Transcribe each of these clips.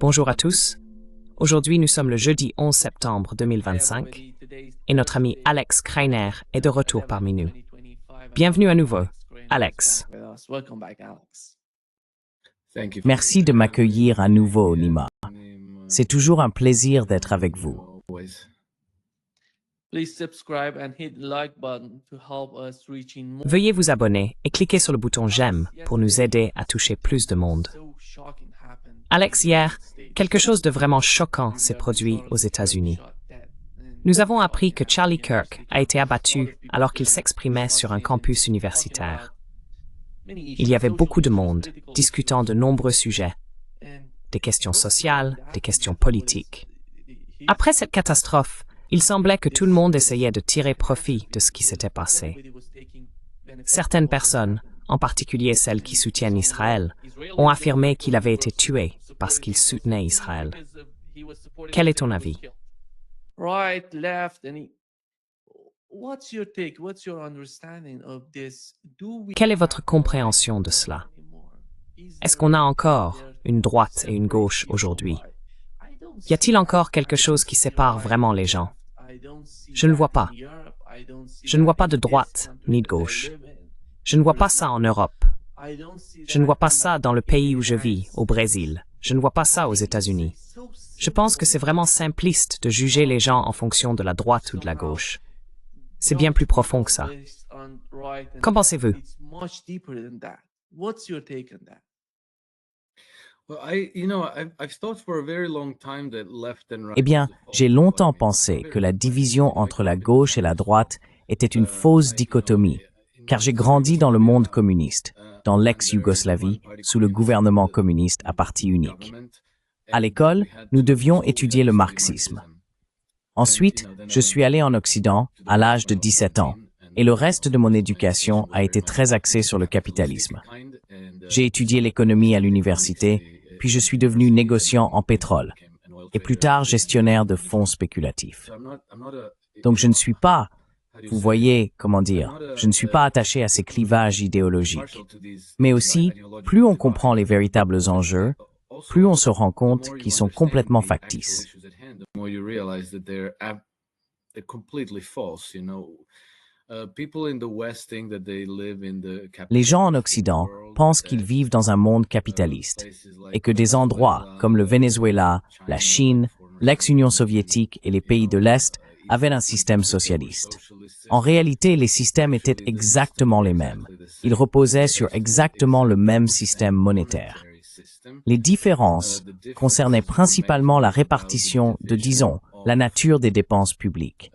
Bonjour à tous. Aujourd'hui, nous sommes le jeudi 11 septembre 2025 et notre ami Alex Kreiner est de retour parmi nous. Bienvenue à nouveau, Alex. Merci de m'accueillir à nouveau, Nima. C'est toujours un plaisir d'être avec vous. Veuillez vous abonner et cliquer sur le bouton j'aime pour nous aider à toucher plus de monde. Alex, hier, quelque chose de vraiment choquant s'est produit aux États-Unis. Nous avons appris que Charlie Kirk a été abattu alors qu'il s'exprimait sur un campus universitaire. Il y avait beaucoup de monde discutant de nombreux sujets, des questions sociales, des questions politiques. Après cette catastrophe, il semblait que tout le monde essayait de tirer profit de ce qui s'était passé. Certaines personnes, en particulier celles qui soutiennent Israël, ont affirmé qu'il avait été tué parce qu'il soutenait Israël. Quel est ton avis? Quelle est votre compréhension de cela? Est-ce qu'on a encore une droite et une gauche aujourd'hui? Y a-t-il encore quelque chose qui sépare vraiment les gens? Je ne le vois pas. Je ne vois pas de droite ni de gauche. Je ne vois pas ça en Europe. Je ne vois pas ça dans le pays où je vis, au Brésil. Je ne vois pas ça aux États-Unis. Je pense que c'est vraiment simpliste de juger les gens en fonction de la droite ou de la gauche. C'est bien plus profond que ça. Qu'en pensez-vous? Eh bien, j'ai longtemps pensé que la division entre la gauche et la droite était une fausse dichotomie, car j'ai grandi dans le monde communiste, dans l'ex-Yougoslavie, sous le gouvernement communiste à parti unique. À l'école, nous devions étudier le marxisme. Ensuite, je suis allé en Occident à l'âge de 17 ans, et le reste de mon éducation a été très axé sur le capitalisme. J'ai étudié l'économie à l'université, puis je suis devenu négociant en pétrole, et plus tard gestionnaire de fonds spéculatifs. Donc je ne suis pas, vous voyez, je ne suis pas attaché à ces clivages idéologiques. Mais aussi, plus on comprend les véritables enjeux, plus on se rend compte qu'ils sont complètement factices. Les gens en Occident pensent qu'ils vivent dans un monde capitaliste et que des endroits comme le Venezuela, la Chine, l'ex-Union soviétique et les pays de l'Est avaient un système socialiste. En réalité, les systèmes étaient exactement les mêmes. Ils reposaient sur exactement le même système monétaire. Les différences concernaient principalement la répartition de, disons, la nature des dépenses publiques.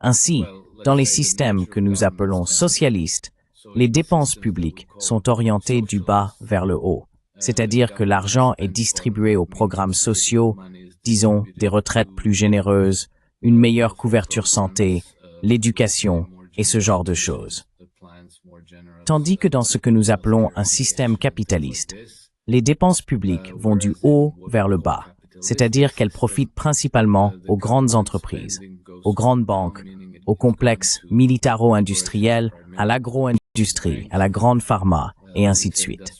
Ainsi, dans les systèmes que nous appelons socialistes, les dépenses publiques sont orientées du bas vers le haut, c'est-à-dire que l'argent est distribué aux programmes sociaux, disons des retraites plus généreuses, une meilleure couverture santé, l'éducation et ce genre de choses. Tandis que dans ce que nous appelons un système capitaliste, les dépenses publiques vont du haut vers le bas, c'est-à-dire qu'elles profitent principalement aux grandes entreprises, aux grandes banques, aux complexes militaro-industriels, à l'agro-industrie, à la grande pharma, et ainsi de suite.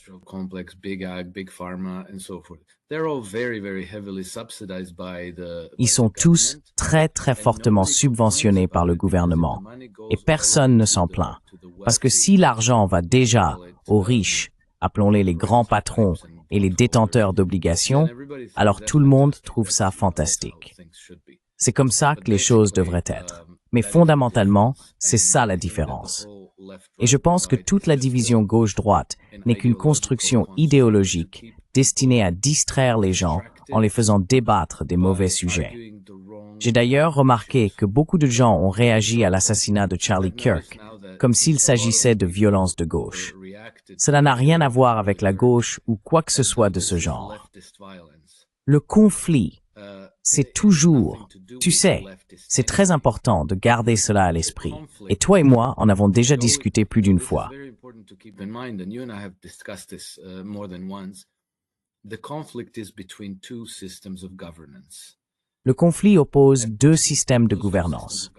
Ils sont tous très très fortement subventionnés par le gouvernement, et personne ne s'en plaint, parce que si l'argent va déjà aux riches, appelons-les les grands patrons et les détenteurs d'obligations, alors tout le monde trouve ça fantastique. C'est comme ça que les choses devraient être. Mais fondamentalement, c'est ça la différence. Et je pense que toute la division gauche-droite n'est qu'une construction idéologique destinée à distraire les gens en les faisant débattre des mauvais sujets. J'ai d'ailleurs remarqué que beaucoup de gens ont réagi à l'assassinat de Charlie Kirk comme s'il s'agissait de violences de gauche. Cela n'a rien à voir avec la gauche ou quoi que ce soit de ce genre. Le conflit, c'est toujours, tu sais, c'est très important de garder cela à l'esprit. Et toi et moi en avons déjà discuté plus d'une fois. Le conflit oppose deux systèmes de gouvernance.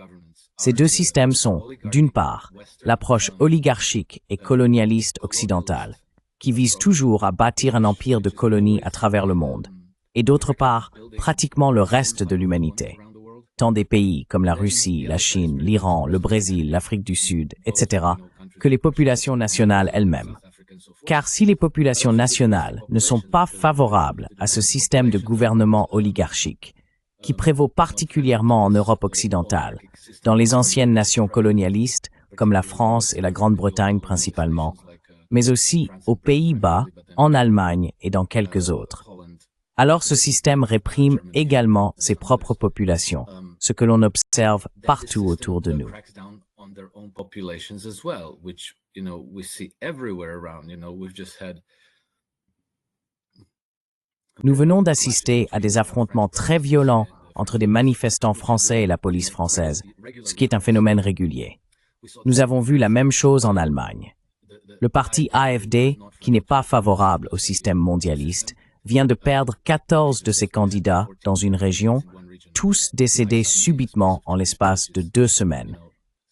Ces deux systèmes sont, d'une part, l'approche oligarchique et colonialiste occidentale, qui vise toujours à bâtir un empire de colonies à travers le monde, et d'autre part, pratiquement le reste de l'humanité. Tant des pays comme la Russie, la Chine, l'Iran, le Brésil, l'Afrique du Sud, etc., que les populations nationales elles-mêmes. Car si les populations nationales ne sont pas favorables à ce système de gouvernement oligarchique, qui prévaut particulièrement en Europe occidentale, dans les anciennes nations colonialistes, comme la France et la Grande-Bretagne principalement, mais aussi aux Pays-Bas, en Allemagne et dans quelques autres. Alors ce système réprime également ses propres populations, ce que l'on observe partout autour de nous. Nous venons d'assister à des affrontements très violents entre des manifestants français et la police française, ce qui est un phénomène régulier. Nous avons vu la même chose en Allemagne. Le parti AfD, qui n'est pas favorable au système mondialiste, vient de perdre 14 de ses candidats dans une région, tous décédés subitement en l'espace de 2 semaines,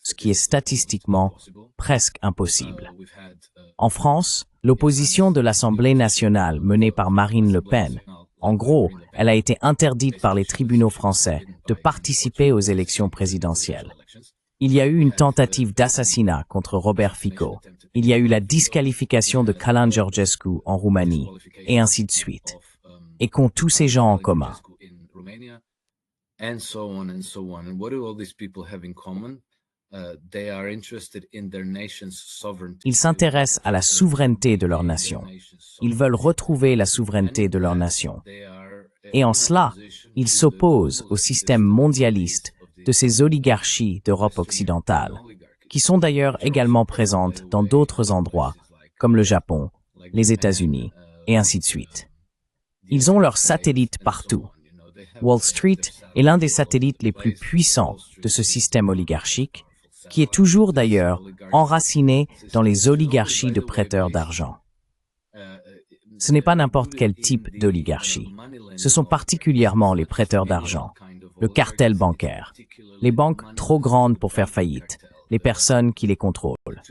ce qui est statistiquement presque impossible. En France, l'opposition de l'Assemblée nationale menée par Marine Le Pen, en gros, elle a été interdite par les tribunaux français de participer aux élections présidentielles. Il y a eu une tentative d'assassinat contre Robert Fico. Il y a eu la disqualification de Călin Georgescu en Roumanie, et ainsi de suite. Et qu'ont tous ces gens en commun? Ils s'intéressent à la souveraineté de leur nation. Ils veulent retrouver la souveraineté de leur nation. Et en cela, ils s'opposent au système mondialiste de ces oligarchies d'Europe occidentale, qui sont d'ailleurs également présentes dans d'autres endroits, comme le Japon, les États-Unis, et ainsi de suite. Ils ont leurs satellites partout. Wall Street est l'un des satellites les plus puissants de ce système oligarchique, qui est toujours d'ailleurs enraciné dans les oligarchies de prêteurs d'argent. Ce n'est pas n'importe quel type d'oligarchie. Ce sont particulièrement les prêteurs d'argent, le cartel bancaire, les banques trop grandes pour faire faillite, les personnes qui les contrôlent.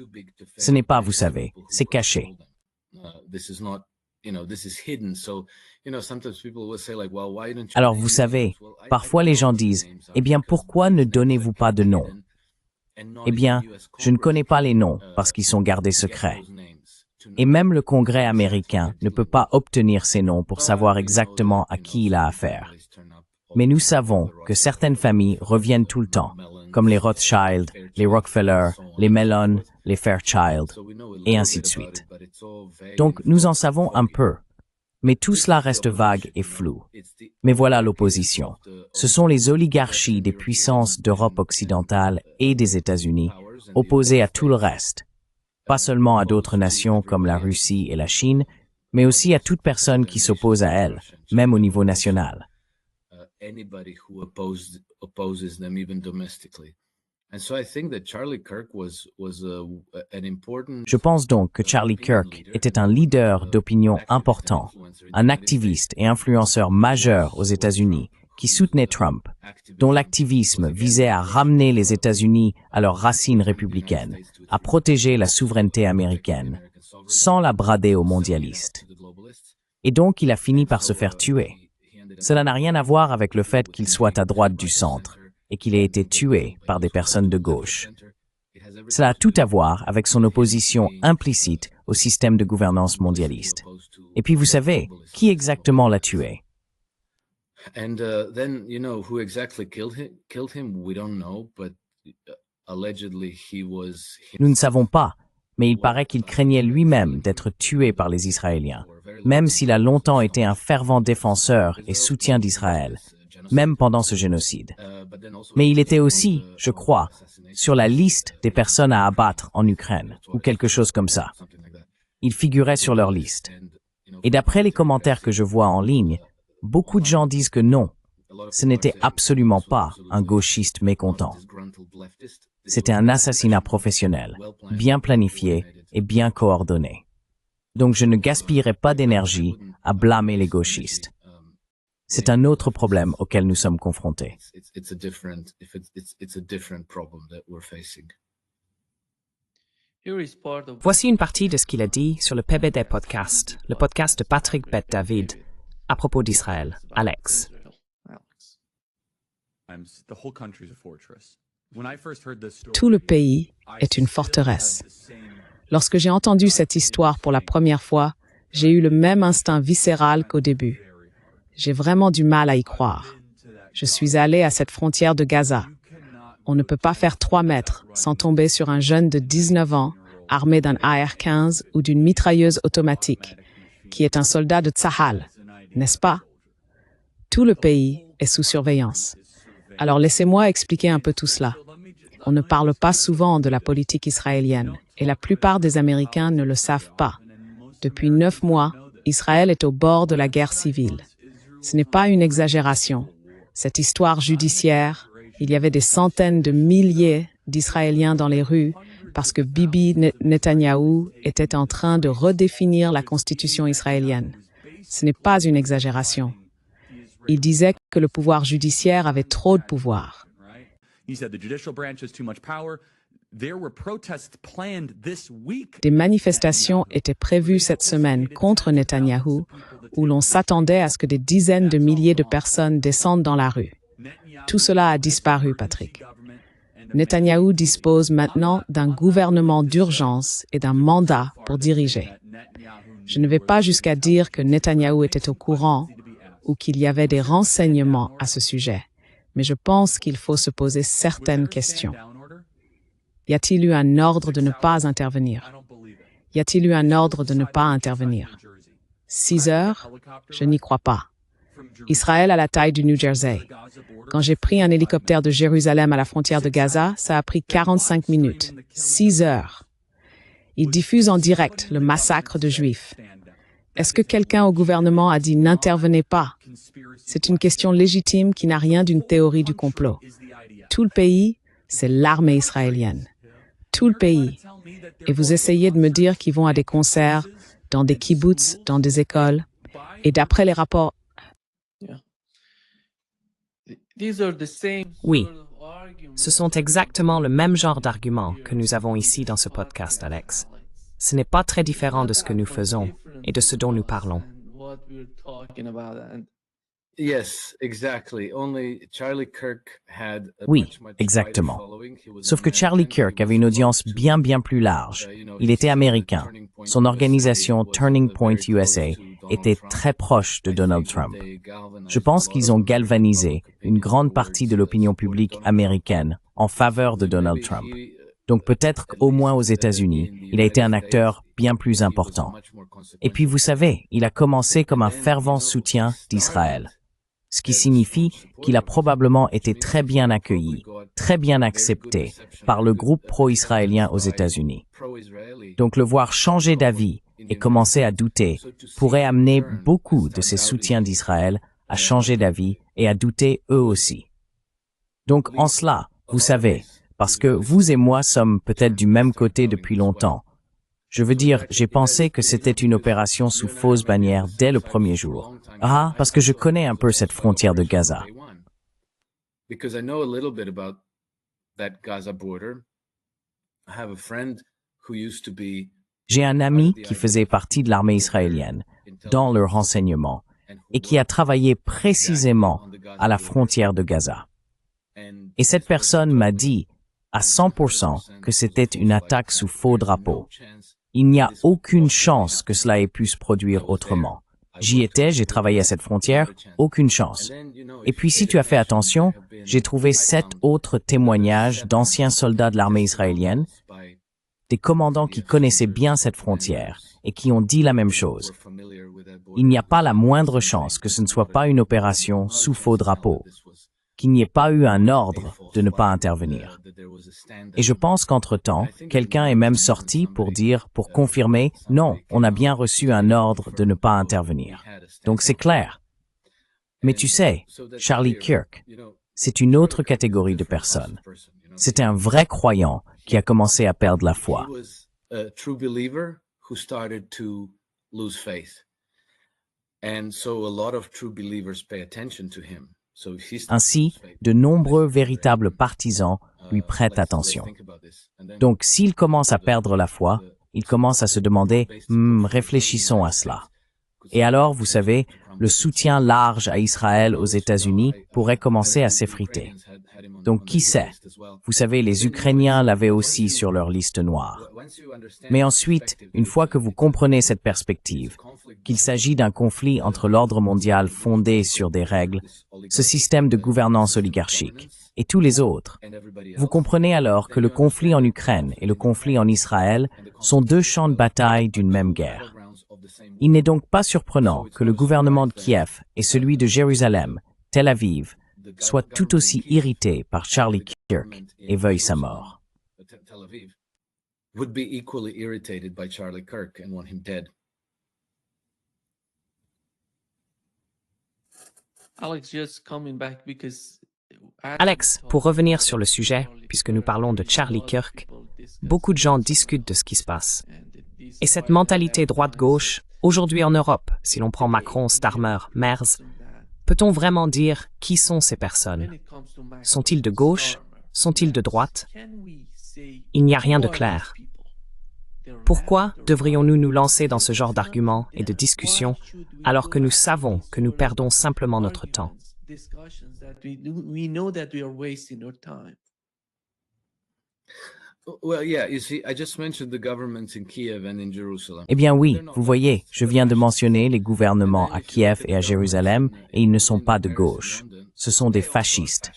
Ce n'est pas, vous savez, c'est caché. Alors vous savez, parfois les gens disent, eh bien pourquoi ne donnez-vous pas de nom? Eh bien, je ne connais pas les noms parce qu'ils sont gardés secrets. Et même le Congrès américain ne peut pas obtenir ces noms pour savoir exactement à qui il a affaire. Mais nous savons que certaines familles reviennent tout le temps, comme les Rothschild, les Rockefeller, les Mellon, les Fairchild, et ainsi de suite. Donc nous en savons un peu. Mais tout cela reste vague et flou. Mais voilà l'opposition. Ce sont les oligarchies des puissances d'Europe occidentale et des États-Unis, opposées à tout le reste. Pas seulement à d'autres nations comme la Russie et la Chine, mais aussi à toute personne qui s'oppose à elles, même au niveau national. Je pense donc que Charlie Kirk était un leader d'opinion important, un activiste et influenceur majeur aux États-Unis qui soutenait Trump, dont l'activisme visait à ramener les États-Unis à leurs racines républicaines, à protéger la souveraineté américaine, sans la brader aux mondialistes. Et donc il a fini par se faire tuer. Cela n'a rien à voir avec le fait qu'il soit à droite du centre et qu'il ait été tué par des personnes de gauche. Cela a tout à voir avec son opposition implicite au système de gouvernance mondialiste. Et puis vous savez, qui exactement l'a tué? Nous ne savons pas, mais il paraît qu'il craignait lui-même d'être tué par les Israéliens, même s'il a longtemps été un fervent défenseur et soutien d'Israël, même pendant ce génocide. Mais il était aussi, je crois, sur la liste des personnes à abattre en Ukraine, ou quelque chose comme ça. Il figurait sur leur liste. Et d'après les commentaires que je vois en ligne, beaucoup de gens disent que non, ce n'était absolument pas un gauchiste mécontent. C'était un assassinat professionnel, bien planifié et bien coordonné. Donc je ne gaspillerai pas d'énergie à blâmer les gauchistes. C'est un autre problème auquel nous sommes confrontés. Voici une partie de ce qu'il a dit sur le PBD Podcast, le podcast de Patrick Bet-David. à propos d'Israël, Alex. Tout le pays est une forteresse. Lorsque j'ai entendu cette histoire pour la première fois, j'ai eu le même instinct viscéral qu'au début. J'ai vraiment du mal à y croire. Je suis allé à cette frontière de Gaza. On ne peut pas faire 3 mètres sans tomber sur un jeune de 19 ans armé d'un AR-15 ou d'une mitrailleuse automatique, qui est un soldat de Tsahal, n'est-ce pas? Tout le pays est sous surveillance. Alors laissez-moi expliquer un peu tout cela. On ne parle pas souvent de la politique israélienne, et la plupart des Américains ne le savent pas. Depuis 9 mois, Israël est au bord de la guerre civile. Ce n'est pas une exagération. Cette histoire judiciaire, il y avait des centaines de milliers d'Israéliens dans les rues parce que Bibi Netanyahou était en train de redéfinir la constitution israélienne. Ce n'est pas une exagération. Il disait que le pouvoir judiciaire avait trop de pouvoir. Des manifestations étaient prévues cette semaine contre Netanyahou, où l'on s'attendait à ce que des dizaines de milliers de personnes descendent dans la rue. Tout cela a disparu, Patrick. Netanyahou dispose maintenant d'un gouvernement d'urgence et d'un mandat pour diriger. Je ne vais pas jusqu'à dire que Netanyahou était au courant ou qu'il y avait des renseignements à ce sujet, mais je pense qu'il faut se poser certaines questions. Y a-t-il eu un ordre de ne pas intervenir? Y a-t-il eu un ordre de ne pas intervenir? 6 heures? Je n'y crois pas. Israël a la taille du New Jersey. Quand j'ai pris un hélicoptère de Jérusalem à la frontière de Gaza, ça a pris 45 minutes. 6 heures. Ils diffusent en direct le massacre de Juifs. Est-ce que quelqu'un au gouvernement a dit « n'intervenez pas » ? C'est une question légitime qui n'a rien d'une théorie du complot. Tout le pays, c'est l'armée israélienne. Tout le pays. Et vous essayez de me dire qu'ils vont à des concerts, dans des kibbutz, dans des écoles. Et d'après les rapports... Oui, ce sont exactement le même genre d'arguments que nous avons ici dans ce podcast, Alex. Ce n'est pas très différent de ce que nous faisons et de ce dont nous parlons. Oui, exactement. Sauf que Charlie Kirk avait une audience bien plus large. Il était américain. Son organisation Turning Point USA était très proche de Donald Trump. Je pense qu'ils ont galvanisé une grande partie de l'opinion publique américaine en faveur de Donald Trump. Donc peut-être qu'au moins aux États-Unis, il a été un acteur bien plus important. Et puis vous savez, il a commencé comme un fervent soutien d'Israël. Ce qui signifie qu'il a probablement été très bien accueilli, très bien accepté par le groupe pro-israélien aux États-Unis. Donc le voir changer d'avis et commencer à douter pourrait amener beaucoup de ses soutiens d'Israël à changer d'avis et à douter eux aussi. Donc en cela, vous savez, parce que vous et moi sommes peut-être du même côté depuis longtemps. Je veux dire, j'ai pensé que c'était une opération sous fausse bannière dès le premier jour. Ah, parce que je connais un peu cette frontière de Gaza. J'ai un ami qui faisait partie de l'armée israélienne, dans le renseignement, et qui a travaillé précisément à la frontière de Gaza. Et cette personne m'a dit à 100% que c'était une attaque sous faux drapeau. Il n'y a aucune chance que cela ait pu se produire autrement. J'y étais, j'ai travaillé à cette frontière, aucune chance. Et puis si tu as fait attention, j'ai trouvé 7 autres témoignages d'anciens soldats de l'armée israélienne, des commandants qui connaissaient bien cette frontière et qui ont dit la même chose. Il n'y a pas la moindre chance que ce ne soit pas une opération sous faux drapeau, qu'il n'y ait pas eu un ordre de ne pas intervenir. Et je pense qu'entre-temps, quelqu'un est même sorti pour confirmer, non, on a bien reçu un ordre de ne pas intervenir. Donc c'est clair. Mais tu sais, Charlie Kirk, c'est une autre catégorie de personnes. C'est un vrai croyant qui a commencé à perdre la foi. Ainsi, de nombreux véritables partisans lui prêtent attention. Donc, s'il commence à perdre la foi, il commence à se demander « réfléchissons à cela ». Et alors, vous savez, le soutien large à Israël aux États-Unis pourrait commencer à s'effriter. Donc, qui sait? Vous savez, les Ukrainiens l'avaient aussi sur leur liste noire. Mais ensuite, une fois que vous comprenez cette perspective, qu'il s'agit d'un conflit entre l'ordre mondial fondé sur des règles, ce système de gouvernance oligarchique, et tous les autres, vous comprenez alors que le conflit en Ukraine et le conflit en Israël sont deux champs de bataille d'une même guerre. Il n'est donc pas surprenant que le gouvernement de Kiev et celui de Jérusalem, Tel Aviv, soient tout aussi irrités par Charlie Kirk et veuillent sa mort. Alex, pour revenir sur le sujet, puisque nous parlons de Charlie Kirk, beaucoup de gens discutent de ce qui se passe. Et cette mentalité droite-gauche, aujourd'hui en Europe, si l'on prend Macron, Starmer, Merz, peut-on vraiment dire qui sont ces personnes? Sont-ils de gauche? Sont-ils de droite? Il n'y a rien de clair. Pourquoi devrions-nous nous lancer dans ce genre d'arguments et de discussions alors que nous savons que nous perdons simplement notre temps? Eh bien oui, vous voyez, je viens de mentionner les gouvernements à Kiev et à Jérusalem, et ils ne sont pas de gauche. Ce sont des fascistes.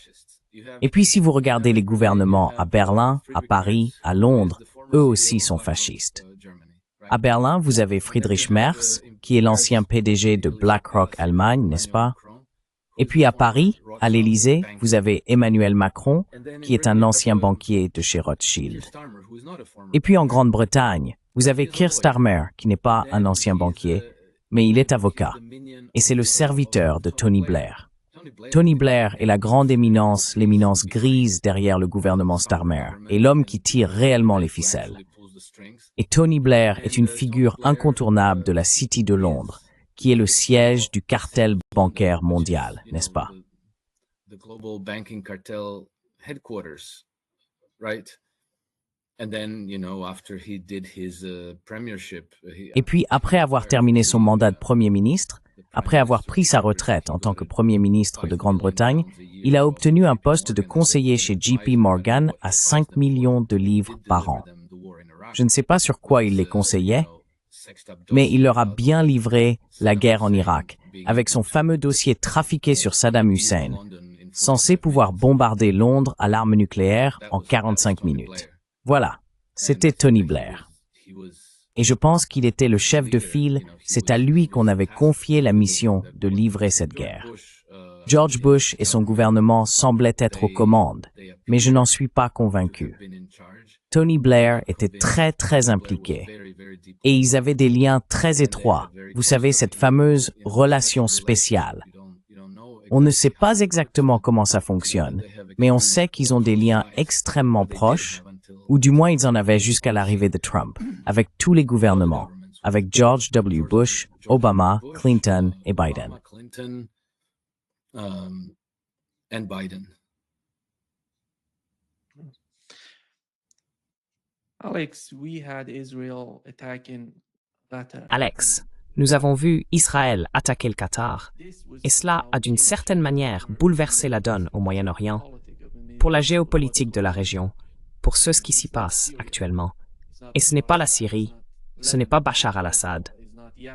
Et puis si vous regardez les gouvernements à Berlin, à Paris, à Londres, eux aussi sont fascistes. À Berlin, vous avez Friedrich Merz, qui est l'ancien PDG de BlackRock Allemagne, n'est-ce pas? Et puis à Paris, à l'Élysée, vous avez Emmanuel Macron, qui est un ancien banquier de chez Rothschild. Et puis en Grande-Bretagne, vous avez Keir Starmer, qui n'est pas un ancien banquier, mais il est avocat. Et c'est le serviteur de Tony Blair. Tony Blair est la grande éminence, l'éminence grise derrière le gouvernement Starmer, et l'homme qui tire réellement les ficelles. Et Tony Blair est une figure incontournable de la City de Londres, qui est le siège du cartel bancaire mondial, n'est-ce pas? Et puis, après avoir terminé son mandat de Premier ministre, après avoir pris sa retraite en tant que Premier ministre de Grande-Bretagne, il a obtenu un poste de conseiller chez JP Morgan à 5 millions de livres par an. Je ne sais pas sur quoi il les conseillait, mais il leur a bien livré la guerre en Irak, avec son fameux dossier trafiqué sur Saddam Hussein, censé pouvoir bombarder Londres à l'arme nucléaire en 45 minutes. Voilà, c'était Tony Blair. Et je pense qu'il était le chef de file, c'est à lui qu'on avait confié la mission de livrer cette guerre. George Bush et son gouvernement semblaient être aux commandes, mais je n'en suis pas convaincu. Tony Blair était très impliqué. Et ils avaient des liens très étroits. Vous savez, cette fameuse relation spéciale. On ne sait pas exactement comment ça fonctionne, mais on sait qu'ils ont des liens extrêmement proches, ou du moins ils en avaient jusqu'à l'arrivée de Trump, avec tous les gouvernements, avec George W. Bush, Obama, Clinton et Biden. Alex, nous avons vu Israël attaquer le Qatar, et cela a d'une certaine manière bouleversé la donne au Moyen-Orient, pour la géopolitique de la région, pour ce qui s'y passe actuellement. Et ce n'est pas la Syrie, ce n'est pas Bachar al-Assad,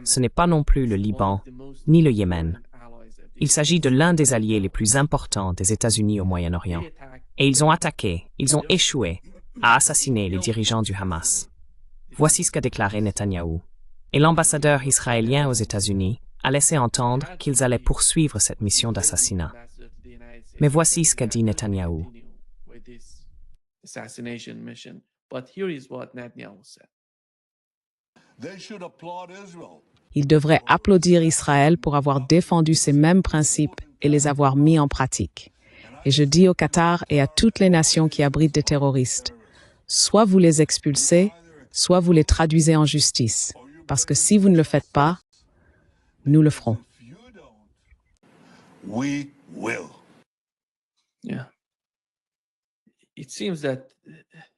ce n'est pas non plus le Liban, ni le Yémen. Il s'agit de l'un des alliés les plus importants des États-Unis au Moyen-Orient. Et ils ont attaqué, ils ont échoué à assassiner les dirigeants du Hamas. Voici ce qu'a déclaré Netanyahou. Et l'ambassadeur israélien aux États-Unis a laissé entendre qu'ils allaient poursuivre cette mission d'assassinat. Mais voici ce qu'a dit Netanyahou. Ils devraient applaudir Israël pour avoir défendu ces mêmes principes et les avoir mis en pratique. Et je dis au Qatar et à toutes les nations qui abritent des terroristes, soit vous les expulsez, soit vous les traduisez en justice. Parce que si vous ne le faites pas, nous le ferons. We will. Yeah. It seems that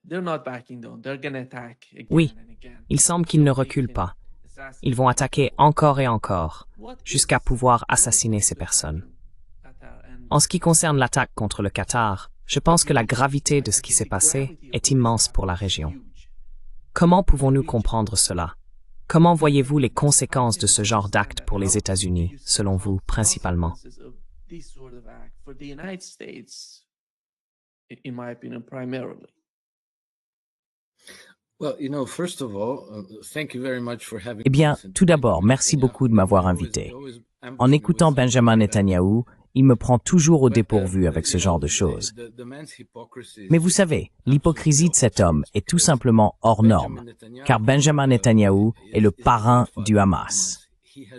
they're not backing down. They're going to attack again Oui, and again. il semble qu'ils ne reculent pas. Ils vont attaquer encore et encore, jusqu'à pouvoir assassiner ces personnes. En ce qui concerne l'attaque contre le Qatar, je pense que la gravité de ce qui s'est passé est immense pour la région. Comment pouvons-nous comprendre cela? Comment voyez-vous les conséquences de ce genre d'acte pour les États-Unis, selon vous, principalement? Eh bien, tout d'abord, merci beaucoup de m'avoir invité. En écoutant Benjamin Netanyahou, il me prend toujours au dépourvu avec ce genre de choses. Mais vous savez, l'hypocrisie de cet homme est tout simplement hors norme, car Benjamin Netanyahou est le parrain du Hamas.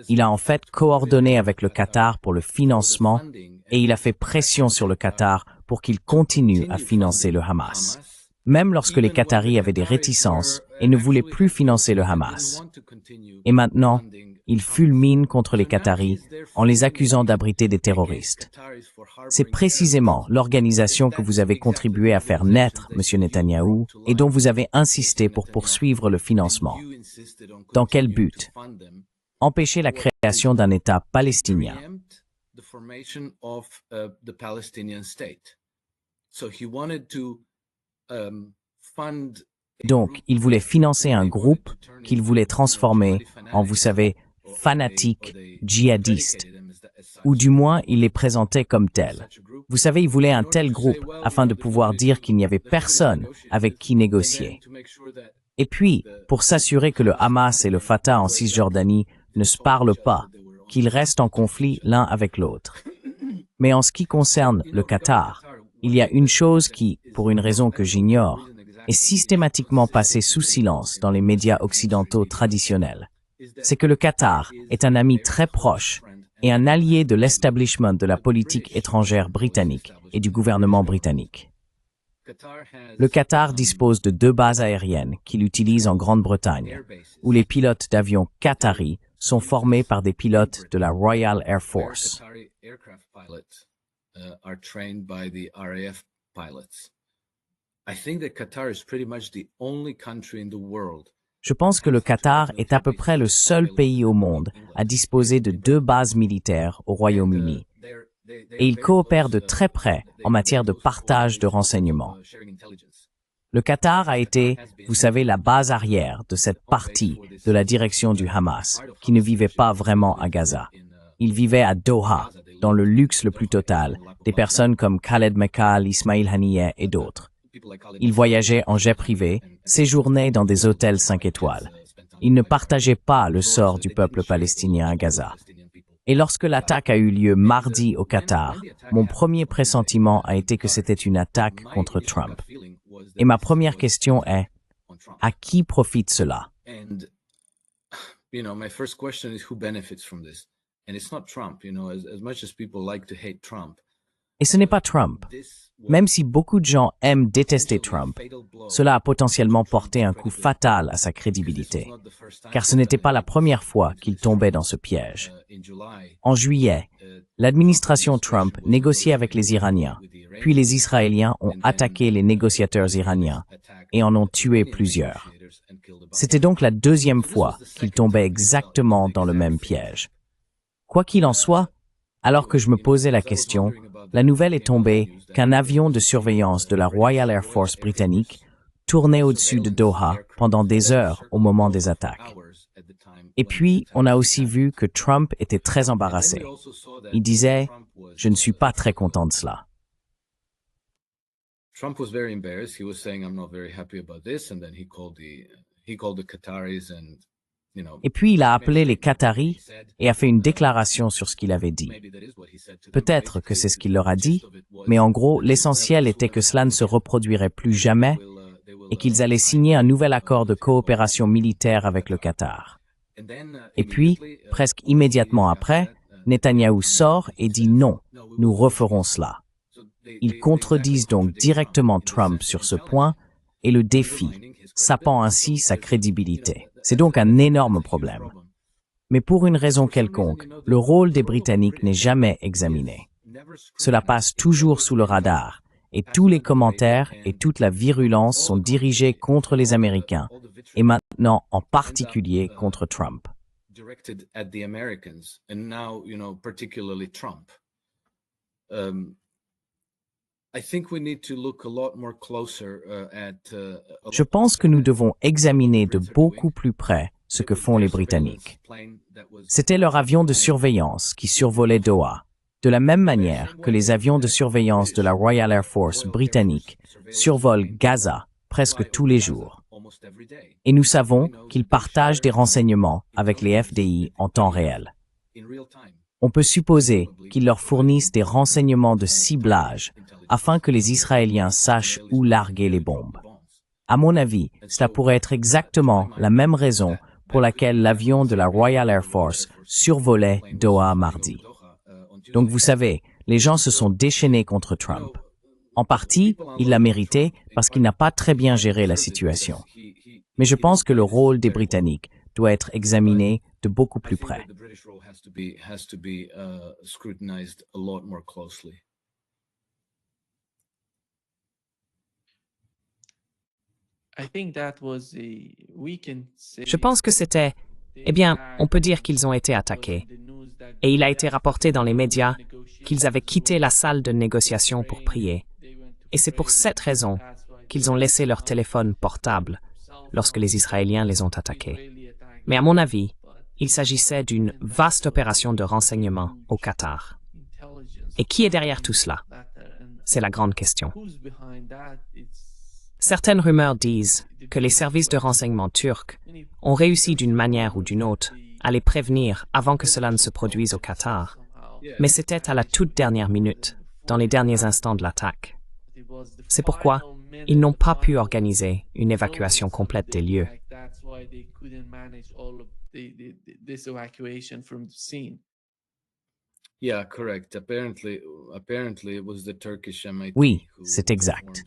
Il a en fait coordonné avec le Qatar pour le financement et il a fait pression sur le Qatar pour qu'il continue à financer le Hamas. Même lorsque les Qataris avaient des réticences et ne voulaient plus financer le Hamas. Et maintenant, il fulmine contre les Qataris en les accusant d'abriter des terroristes. C'est précisément l'organisation que vous avez contribué à faire naître, M. Netanyahou, et dont vous avez insisté pour poursuivre le financement. Dans quel but? Empêcher la création d'un État palestinien. Donc, il voulait financer un groupe qu'il voulait transformer en, vous savez, fanatiques djihadistes, ou du moins il les présentait comme tels. Vous savez, il voulait un tel groupe afin de pouvoir dire qu'il n'y avait personne avec qui négocier. Et puis, pour s'assurer que le Hamas et le Fatah en Cisjordanie ne se parlent pas, qu'ils restent en conflit l'un avec l'autre. Mais en ce qui concerne le Qatar, il y a une chose qui, pour une raison que j'ignore, est systématiquement passée sous silence dans les médias occidentaux traditionnels. C'est que le Qatar est un ami très proche et un allié de l'establishment de la politique étrangère britannique et du gouvernement britannique. Le Qatar dispose de 2 bases aériennes qu'il utilise en Grande-Bretagne, où les pilotes d'avions qataris sont formés par des pilotes de la Royal Air Force. Je pense que le Qatar est à peu près le seul pays au monde à disposer de 2 bases militaires au Royaume-Uni. Et il coopère de très près en matière de partage de renseignements. Le Qatar a été, vous savez, la base arrière de cette partie de la direction du Hamas, qui ne vivait pas vraiment à Gaza. Il vivait à Doha, dans le luxe le plus total, des personnes comme Khaled Mekal, Ismail Haniyeh et d'autres. Il voyageait en jet privé, séjournait dans des hôtels 5 étoiles. Il ne partageait pas le sort du peuple palestinien à Gaza. Et lorsque l'attaque a eu lieu mardi au Qatar, mon premier pressentiment a été que c'était une attaque contre Trump. Et ma première question est, à qui profite cela? Et ce n'est pas Trump. Même si beaucoup de gens aiment détester Trump, cela a potentiellement porté un coup fatal à sa crédibilité, car ce n'était pas la première fois qu'il tombait dans ce piège. En juillet, l'administration Trump négociait avec les Iraniens, puis les Israéliens ont attaqué les négociateurs iraniens et en ont tué plusieurs. C'était donc la 2e fois qu'il tombait exactement dans le même piège. Quoi qu'il en soit, alors que je me posais la question, la nouvelle est tombée qu'un avion de surveillance de la Royal Air Force britannique tournait au-dessus de Doha pendant des heures au moment des attaques. Et puis, on a aussi vu que Trump était très embarrassé. Il disait « Je ne suis pas très content de cela ». Trump was very embarrassed. He was saying, "I'm not very happy about this," and then he called the Qataris and, you know. Et puis il a appelé les Qataris et a fait une déclaration sur ce qu'il avait dit. Peut-être que c'est ce qu'il leur a dit, mais en gros, l'essentiel était que cela ne se reproduirait plus jamais et qu'ils allaient signer un nouvel accord de coopération militaire avec le Qatar. Et puis, presque immédiatement après, Netanyahou sort et dit non, nous referons cela. Ils contredisent donc directement Trump sur ce point et le défient, sapant ainsi sa crédibilité. C'est donc un énorme problème. Mais pour une raison quelconque, le rôle des Britanniques n'est jamais examiné. Cela passe toujours sous le radar, et tous les commentaires et toute la virulence sont dirigés contre les Américains, et maintenant en particulier contre Trump. Directed at the Americans, and now, particularly Trump. I think we need to look a lot more closer Je pense que nous devons examiner de beaucoup plus près ce que font les Britanniques. C'était leur avion de surveillance qui survolait Doha, de la même manière que les avions de surveillance de la Royal Air Force britannique survolent Gaza presque tous les jours. Et nous savons qu'ils partagent des renseignements avec les FDI en temps réel. On peut supposer qu'ils leur fournissent des renseignements de ciblage afin que les Israéliens sachent où larguer les bombes. À mon avis, cela pourrait être exactement la même raison pour laquelle l'avion de la Royal Air Force survolait Doha mardi. Donc vous savez, les gens se sont déchaînés contre Trump. En partie, il l'a mérité parce qu'il n'a pas très bien géré la situation. Mais je pense que le rôle des Britanniques doit être examiné de beaucoup plus près. Je pense que c'était, on peut dire qu'ils ont été attaqués. Et il a été rapporté dans les médias qu'ils avaient quitté la salle de négociation pour prier. Et c'est pour cette raison qu'ils ont laissé leur téléphone portable lorsque les Israéliens les ont attaqués. Mais à mon avis, il s'agissait d'une vaste opération de renseignement au Qatar. Et qui est derrière tout cela? C'est la grande question. Certaines rumeurs disent que les services de renseignement turcs ont réussi d'une manière ou d'une autre à les prévenir avant que cela ne se produise au Qatar. Mais c'était à la toute dernière minute, dans les derniers instants de l'attaque. C'est pourquoi ils n'ont pas pu organiser une évacuation complète des lieux. Oui, c'est exact.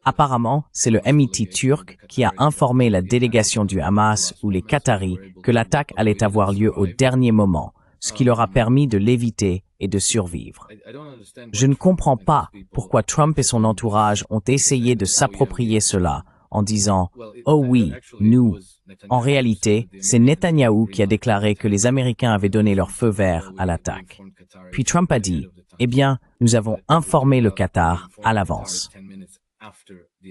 Apparemment, c'est le MIT turc qui a informé la délégation du Hamas ou les Qataris que l'attaque allait avoir lieu au dernier moment, ce qui leur a permis de l'éviter et de survivre. Je ne comprends pas pourquoi Trump et son entourage ont essayé de s'approprier cela en disant « Oh oui, nous ». En réalité, c'est Netanyahou qui a déclaré que les Américains avaient donné leur feu vert à l'attaque. Puis Trump a dit « nous avons informé le Qatar à l'avance ».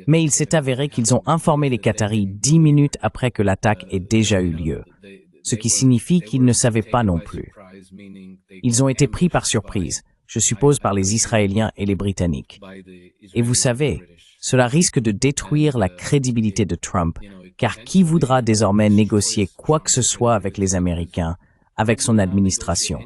Mais il s'est avéré qu'ils ont informé les Qataris 10 minutes après que l'attaque ait déjà eu lieu, ce qui signifie qu'ils ne savaient pas non plus. Ils ont été pris par surprise, je suppose par les Israéliens et les Britanniques. Et vous savez, cela risque de détruire la crédibilité de Trump, car qui voudra désormais négocier quoi que ce soit avec les Américains, avec son administration?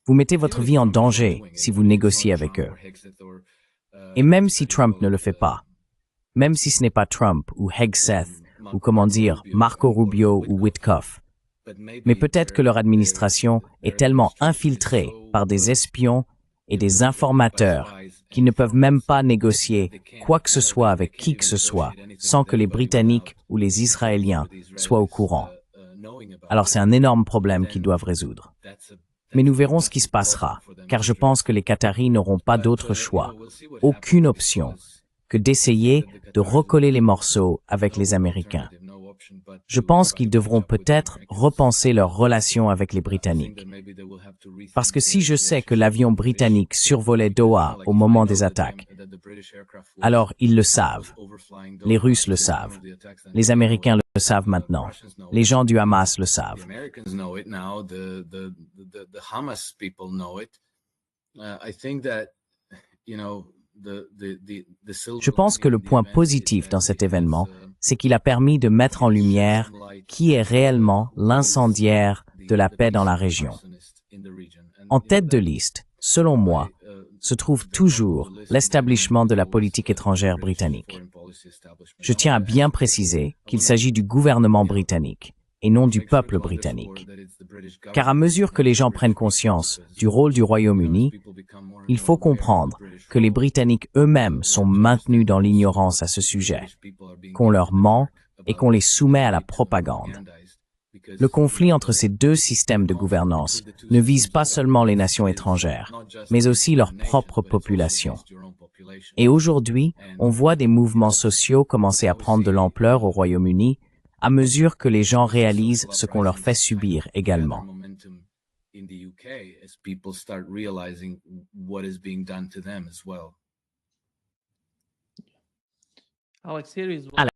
Vous mettez votre vie en danger si vous négociez avec eux. Et même si Trump ne le fait pas, même si ce n'est pas Trump ou Hegseth ou Marco Rubio ou Witkoff, mais peut-être que leur administration est tellement infiltrée par des espions et des informateurs qui ne peuvent même pas négocier quoi que ce soit avec qui que ce soit sans que les Britanniques ou les Israéliens soient au courant. Alors c'est un énorme problème qu'ils doivent résoudre. Mais nous verrons ce qui se passera, car je pense que les Qataris n'auront pas d'autre choix, aucune option, que d'essayer de recoller les morceaux avec les Américains. Je pense qu'ils devront peut-être repenser leur relation avec les Britanniques. Parce que si je sais que l'avion britannique survolait Doha au moment des attaques, alors ils le savent. Les Russes le savent. Les Américains le savent maintenant. Les gens du Hamas le savent. Je pense que le point positif dans cet événement, c'est qu'il a permis de mettre en lumière qui est réellement l'incendiaire de la paix dans la région. En tête de liste, selon moi, se trouve toujours l'établissement de la politique étrangère britannique. Je tiens à bien préciser qu'il s'agit du gouvernement britannique et non du peuple britannique. Car à mesure que les gens prennent conscience du rôle du Royaume-Uni, il faut comprendre que les Britanniques eux-mêmes sont maintenus dans l'ignorance à ce sujet, qu'on leur ment et qu'on les soumet à la propagande. Le conflit entre ces deux systèmes de gouvernance ne vise pas seulement les nations étrangères, mais aussi leur propre population. Et aujourd'hui, on voit des mouvements sociaux commencer à prendre de l'ampleur au Royaume-Uni à mesure que les gens réalisent ce qu'on leur fait subir également.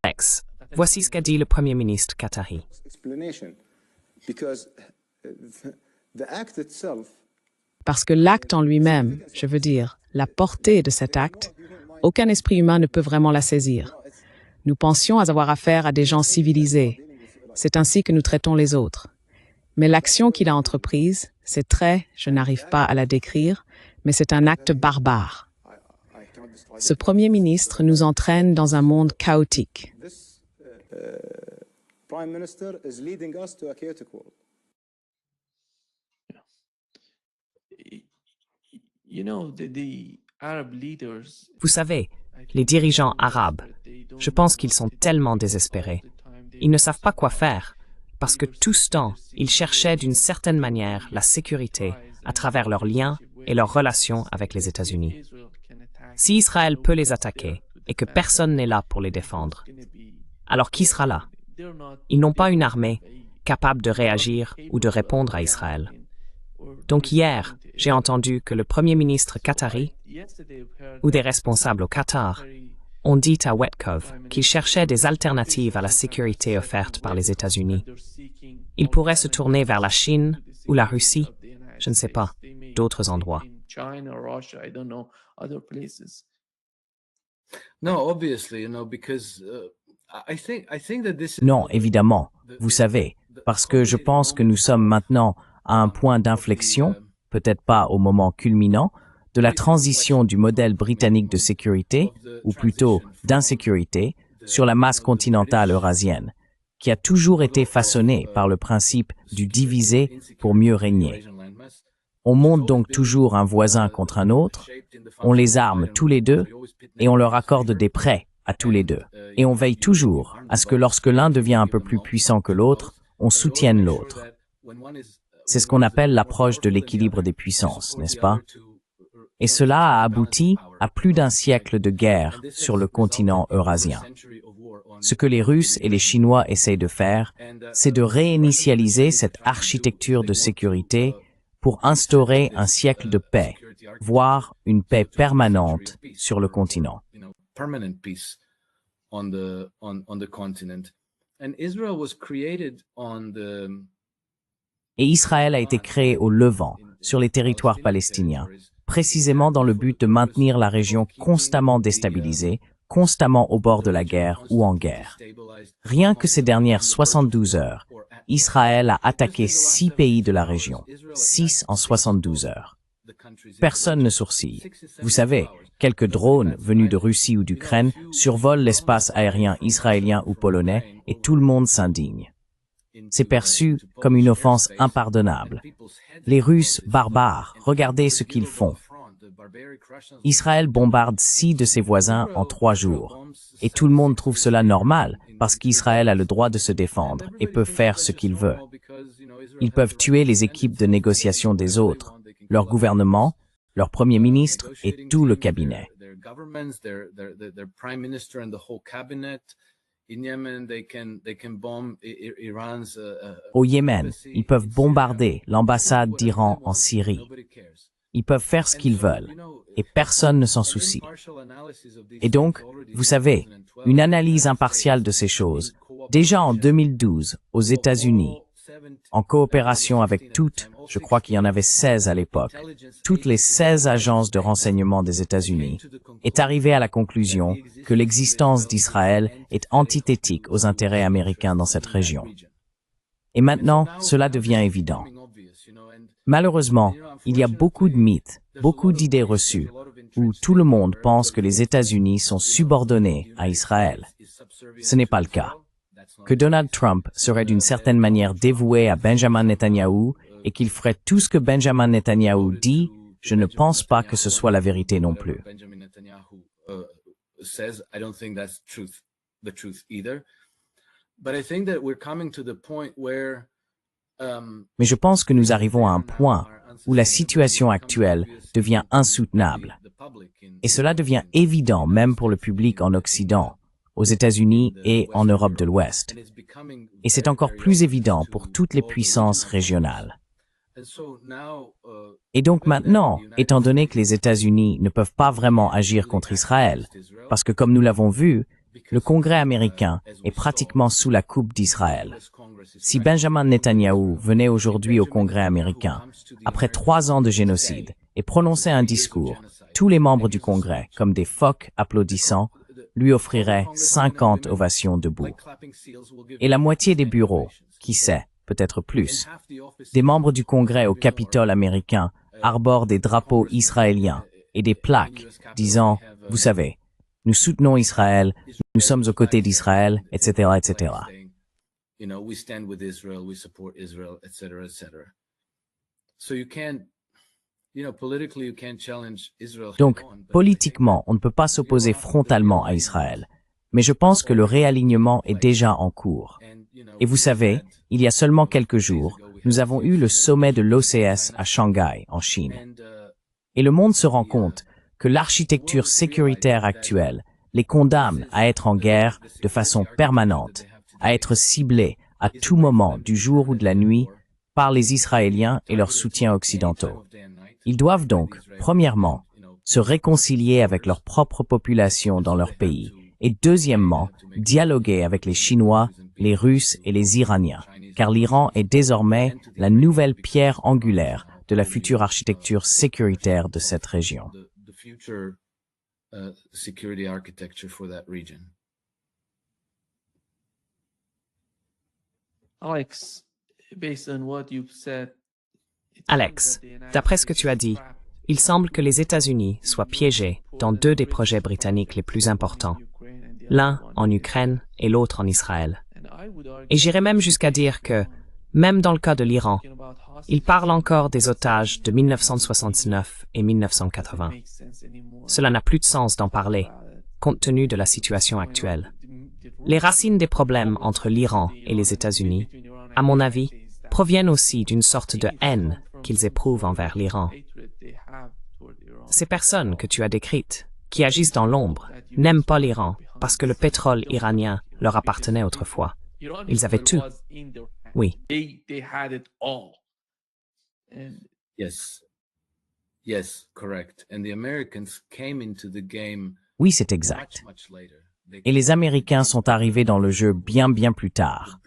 Alex, voici ce qu'a dit le Premier ministre qatari. Parce que l'acte en lui-même, je veux dire, la portée de cet acte, aucun esprit humain ne peut vraiment la saisir. Nous pensions avoir affaire à des gens civilisés. C'est ainsi que nous traitons les autres. Mais l'action qu'il a entreprise, c'est je n'arrive pas à la décrire, mais c'est un acte barbare. Ce Premier ministre nous entraîne dans un monde chaotique. Vous savez, les dirigeants arabes, je pense qu'ils sont tellement désespérés. Ils ne savent pas quoi faire, parce que tout ce temps, ils cherchaient d'une certaine manière la sécurité à travers leurs liens et leurs relations avec les États-Unis. Si Israël peut les attaquer et que personne n'est là pour les défendre, alors qui sera là? Ils n'ont pas une armée capable de réagir ou de répondre à Israël. Donc hier, j'ai entendu que le Premier ministre qatari ou des responsables au Qatar ont dit à Wetcov qu'ils cherchaient des alternatives à la sécurité offerte par les États-Unis. Ils pourraient se tourner vers la Chine ou la Russie, je ne sais pas, d'autres endroits. Non, évidemment, vous savez, parce que je pense que nous sommes maintenant à un point d'inflexion, peut-être pas au moment culminant, de la transition du modèle britannique de sécurité, ou plutôt d'insécurité, sur la masse continentale eurasienne, qui a toujours été façonnée par le principe du diviser pour mieux régner. On monte donc toujours un voisin contre un autre, on les arme tous les deux, et on leur accorde des prêts à tous les deux. Et on veille toujours à ce que lorsque l'un devient un peu plus puissant que l'autre, on soutienne l'autre. C'est ce qu'on appelle l'approche de l'équilibre des puissances, n'est-ce pas? Et cela a abouti à plus d'un siècle de guerre sur le continent eurasien. Ce que les Russes et les Chinois essayent de faire, c'est de réinitialiser cette architecture de sécurité pour instaurer un siècle de paix, voire une paix permanente sur le continent. Et Israël a été créé au Levant, sur les territoires palestiniens, précisément dans le but de maintenir la région constamment déstabilisée, constamment au bord de la guerre ou en guerre. Rien que ces dernières 72 heures, Israël a attaqué 6 pays de la région, 6 en 72 heures. Personne ne sourcille. Vous savez, quelques drones venus de Russie ou d'Ukraine survolent l'espace aérien israélien ou polonais et tout le monde s'indigne. C'est perçu comme une offense impardonnable. Les Russes barbares, regardez ce qu'ils font. Israël bombarde 6 de ses voisins en 3 jours. Et tout le monde trouve cela normal, parce qu'Israël a le droit de se défendre et peut faire ce qu'il veut. Ils peuvent tuer les équipes de négociation des autres, leur gouvernement, leur premier ministre et tout le cabinet. Au Yémen, ils peuvent bombarder l'ambassade d'Iran en Syrie. Ils peuvent faire ce qu'ils veulent, et personne ne s'en soucie. Et donc, vous savez, une analyse impartiale de ces choses, déjà en 2012, aux États-Unis, en coopération avec toutes, je crois qu'il y en avait 16 à l'époque, toutes les 16 agences de renseignement des États-Unis, est arrivée à la conclusion que l'existence d'Israël est antithétique aux intérêts américains dans cette région. Et maintenant, cela devient évident. Malheureusement, il y a beaucoup de mythes, beaucoup d'idées reçues, où tout le monde pense que les États-Unis sont subordonnés à Israël. Ce n'est pas le cas. Que Donald Trump serait d'une certaine manière dévoué à Benjamin Netanyahou et qu'il ferait tout ce que Benjamin Netanyahou dit, je ne pense pas que ce soit la vérité non plus. But I think that we're coming to the point where Mais je pense que nous arrivons à un point où la situation actuelle devient insoutenable. Et cela devient évident même pour le public en Occident, aux États-Unis et en Europe de l'Ouest. Et c'est encore plus évident pour toutes les puissances régionales. Et donc maintenant, étant donné que les États-Unis ne peuvent pas vraiment agir contre Israël, parce que comme nous l'avons vu, le Congrès américain est pratiquement sous la coupe d'Israël. Si Benjamin Netanyahou venait aujourd'hui au Congrès américain, après 3 ans de génocide, et prononçait un discours, tous les membres du Congrès, comme des phoques applaudissant, lui offriraient 50 ovations debout. Et la moitié des bureaux, qui sait, peut-être plus, des membres du Congrès au Capitole américain arborent des drapeaux israéliens et des plaques disant, vous savez, nous soutenons Israël, nous sommes aux côtés d'Israël, etc., etc. You know, we stand with Israel, we support Israel, etc., etc. So you can't, you know, politically you can't challenge Israel. Donc, politiquement, on ne peut pas s'opposer frontalement à Israël. Mais je pense que le réalignement est déjà en cours. Et vous savez, il y a seulement quelques jours, nous avons eu le sommet de l'OCS à Shanghai, en Chine. Et le monde se rend compte que l'architecture sécuritaire actuelle les condamne à être en guerre de façon permanente, à être ciblés à tout moment du jour ou de la nuit par les Israéliens et leurs soutiens occidentaux. Ils doivent donc, premièrement, se réconcilier avec leur propre population dans leur pays et deuxièmement, dialoguer avec les Chinois, les Russes et les Iraniens, car l'Iran est désormais la nouvelle pierre angulaire de la future architecture sécuritaire de cette région. Alex, d'après ce que tu as dit, il semble que les États-Unis soient piégés dans 2 des projets britanniques les plus importants, l'un en Ukraine et l'autre en Israël. Et j'irais même jusqu'à dire que, même dans le cas de l'Iran, ils parlent encore des otages de 1969 et 1980. Cela n'a plus de sens d'en parler, compte tenu de la situation actuelle. Les racines des problèmes entre l'Iran et les États-Unis, à mon avis, proviennent aussi d'une sorte de haine qu'ils éprouvent envers l'Iran. Ces personnes que tu as décrites, qui agissent dans l'ombre, n'aiment pas l'Iran parce que le pétrole iranien leur appartenait autrefois. Ils avaient tout. Oui. Oui, c'est exact. Et les Américains sont arrivés dans le jeu bien plus tard.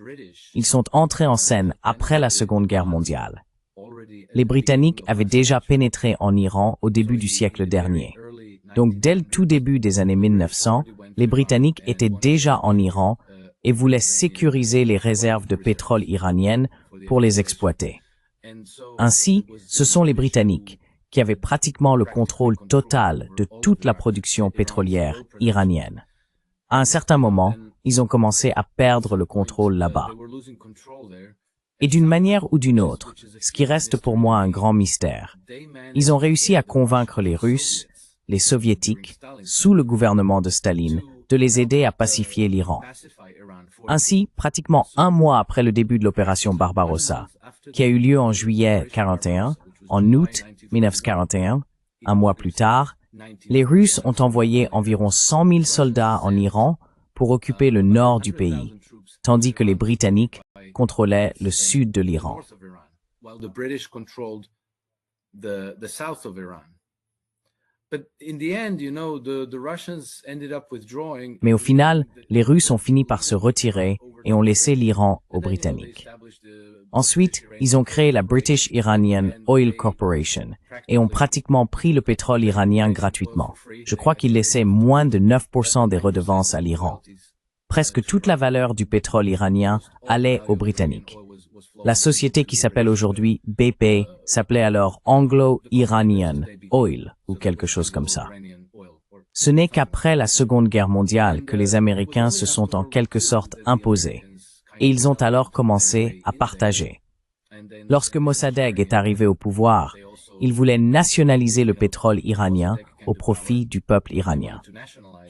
Ils sont entrés en scène après la Seconde Guerre mondiale. Les Britanniques avaient déjà pénétré en Iran au début du siècle dernier. Donc dès le tout début des années 1900, les Britanniques étaient déjà en Iran et voulaient sécuriser les réserves de pétrole iraniennes pour les exploiter. Ainsi, ce sont les Britanniques qui avaient pratiquement le contrôle total de toute la production pétrolière iranienne. À un certain moment, ils ont commencé à perdre le contrôle là-bas. Et d'une manière ou d'une autre, ce qui reste pour moi un grand mystère, ils ont réussi à convaincre les Russes, les Soviétiques, sous le gouvernement de Staline, de les aider à pacifier l'Iran. Ainsi, pratiquement 1 mois après le début de l'opération Barbarossa, qui a eu lieu en juillet 41, en août 1941, 1 mois plus tard, les Russes ont envoyé environ 100 000 soldats en Iran pour occuper le nord du pays, tandis que les Britanniques contrôlaient le sud de l'Iran. Mais au final, les Russes ont fini par se retirer et ont laissé l'Iran aux Britanniques. Ensuite, ils ont créé la British Iranian Oil Corporation et ont pratiquement pris le pétrole iranien gratuitement. Je crois qu'ils laissaient moins de 9% des redevances à l'Iran. Presque toute la valeur du pétrole iranien allait aux Britanniques. La société qui s'appelle aujourd'hui BP s'appelait alors Anglo-Iranian Oil ou quelque chose comme ça. Ce n'est qu'après la Seconde Guerre mondiale que les Américains se sont en quelque sorte imposés. Et ils ont alors commencé à partager. Lorsque Mossadegh est arrivé au pouvoir, il voulait nationaliser le pétrole iranien au profit du peuple iranien.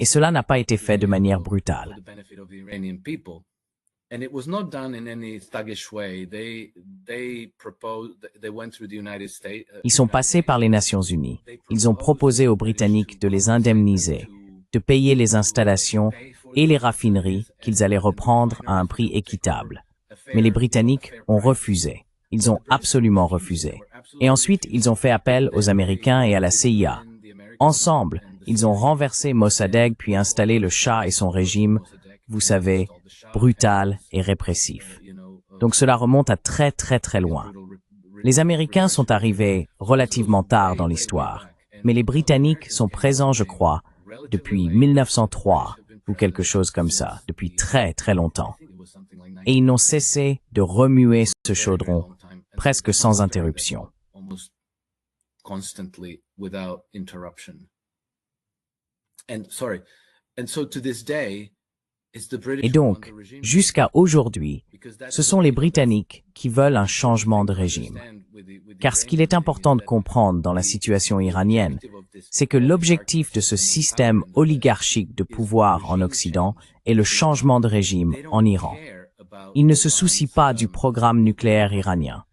Et cela n'a pas été fait de manière brutale. And it was not done in any thuggish way. They proposed, they went through the United States. Ils sont passés par les Nations Unies. Ils ont proposé aux Britanniques de les indemniser, de payer les installations et les raffineries qu'ils allaient reprendre à un prix équitable. Mais les Britanniques ont refusé. Ils ont absolument refusé. Et ensuite, ils ont fait appel aux Américains et à la CIA. Ensemble, ils ont renversé Mossadegh puis installé le Shah et son régime, vous savez, brutal et répressif. Donc cela remonte à très très très loin. Les Américains sont arrivés relativement tard dans l'histoire, mais les Britanniques sont présents, je crois, depuis 1903 ou quelque chose comme ça, depuis très très longtemps. Et ils n'ont cessé de remuer ce chaudron presque sans interruption. Et donc, jusqu'à aujourd'hui, ce sont les Britanniques qui veulent un changement de régime. Car ce qu'il est important de comprendre dans la situation iranienne, c'est que l'objectif de ce système oligarchique de pouvoir en Occident est le changement de régime en Iran. Ils ne se soucient pas du programme nucléaire iranien.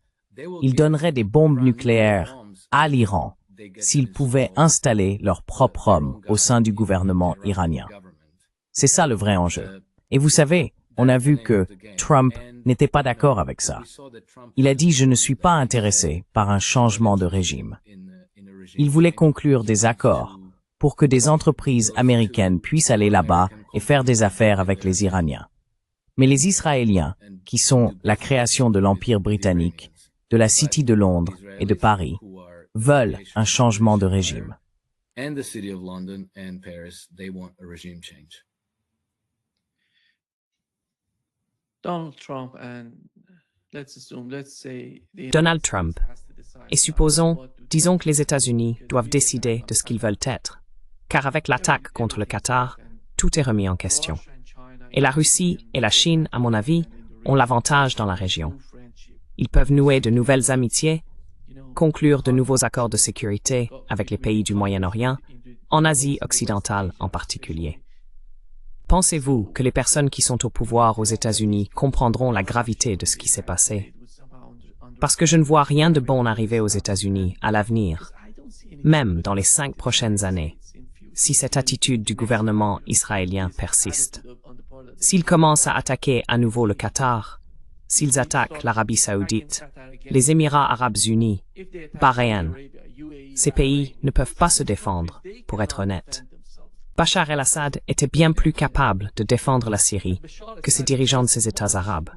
Ils donneraient des bombes nucléaires à l'Iran s'ils pouvaient installer leurs propres hommes au sein du gouvernement iranien. C'est ça le vrai enjeu. Et vous savez, on a vu que Trump n'était pas d'accord avec ça. Il a dit « Je ne suis pas intéressé par un changement de régime ». Il voulait conclure des accords pour que des entreprises américaines puissent aller là-bas et faire des affaires avec les Iraniens. Mais les Israéliens, qui sont la création de l'Empire britannique, de la City de Londres et de Paris, veulent un changement de régime. Donald Trump. Et disons que les États-Unis doivent décider de ce qu'ils veulent être. Car avec l'attaque contre le Qatar, tout est remis en question. Et la Russie et la Chine, à mon avis, ont l'avantage dans la région. Ils peuvent nouer de nouvelles amitiés, conclure de nouveaux accords de sécurité avec les pays du Moyen-Orient, en Asie occidentale en particulier. Pensez-vous que les personnes qui sont au pouvoir aux États-Unis comprendront la gravité de ce qui s'est passé? Parce que je ne vois rien de bon arriver aux États-Unis à l'avenir, même dans les 5 prochaines années, si cette attitude du gouvernement israélien persiste. S'ils commencent à attaquer à nouveau le Qatar, s'ils attaquent l'Arabie saoudite, les Émirats arabes unis, Bahreïn, ces pays ne peuvent pas se défendre, pour être honnête. Bachar el-Assad était bien plus capable de défendre la Syrie que ses dirigeants de ces États arabes.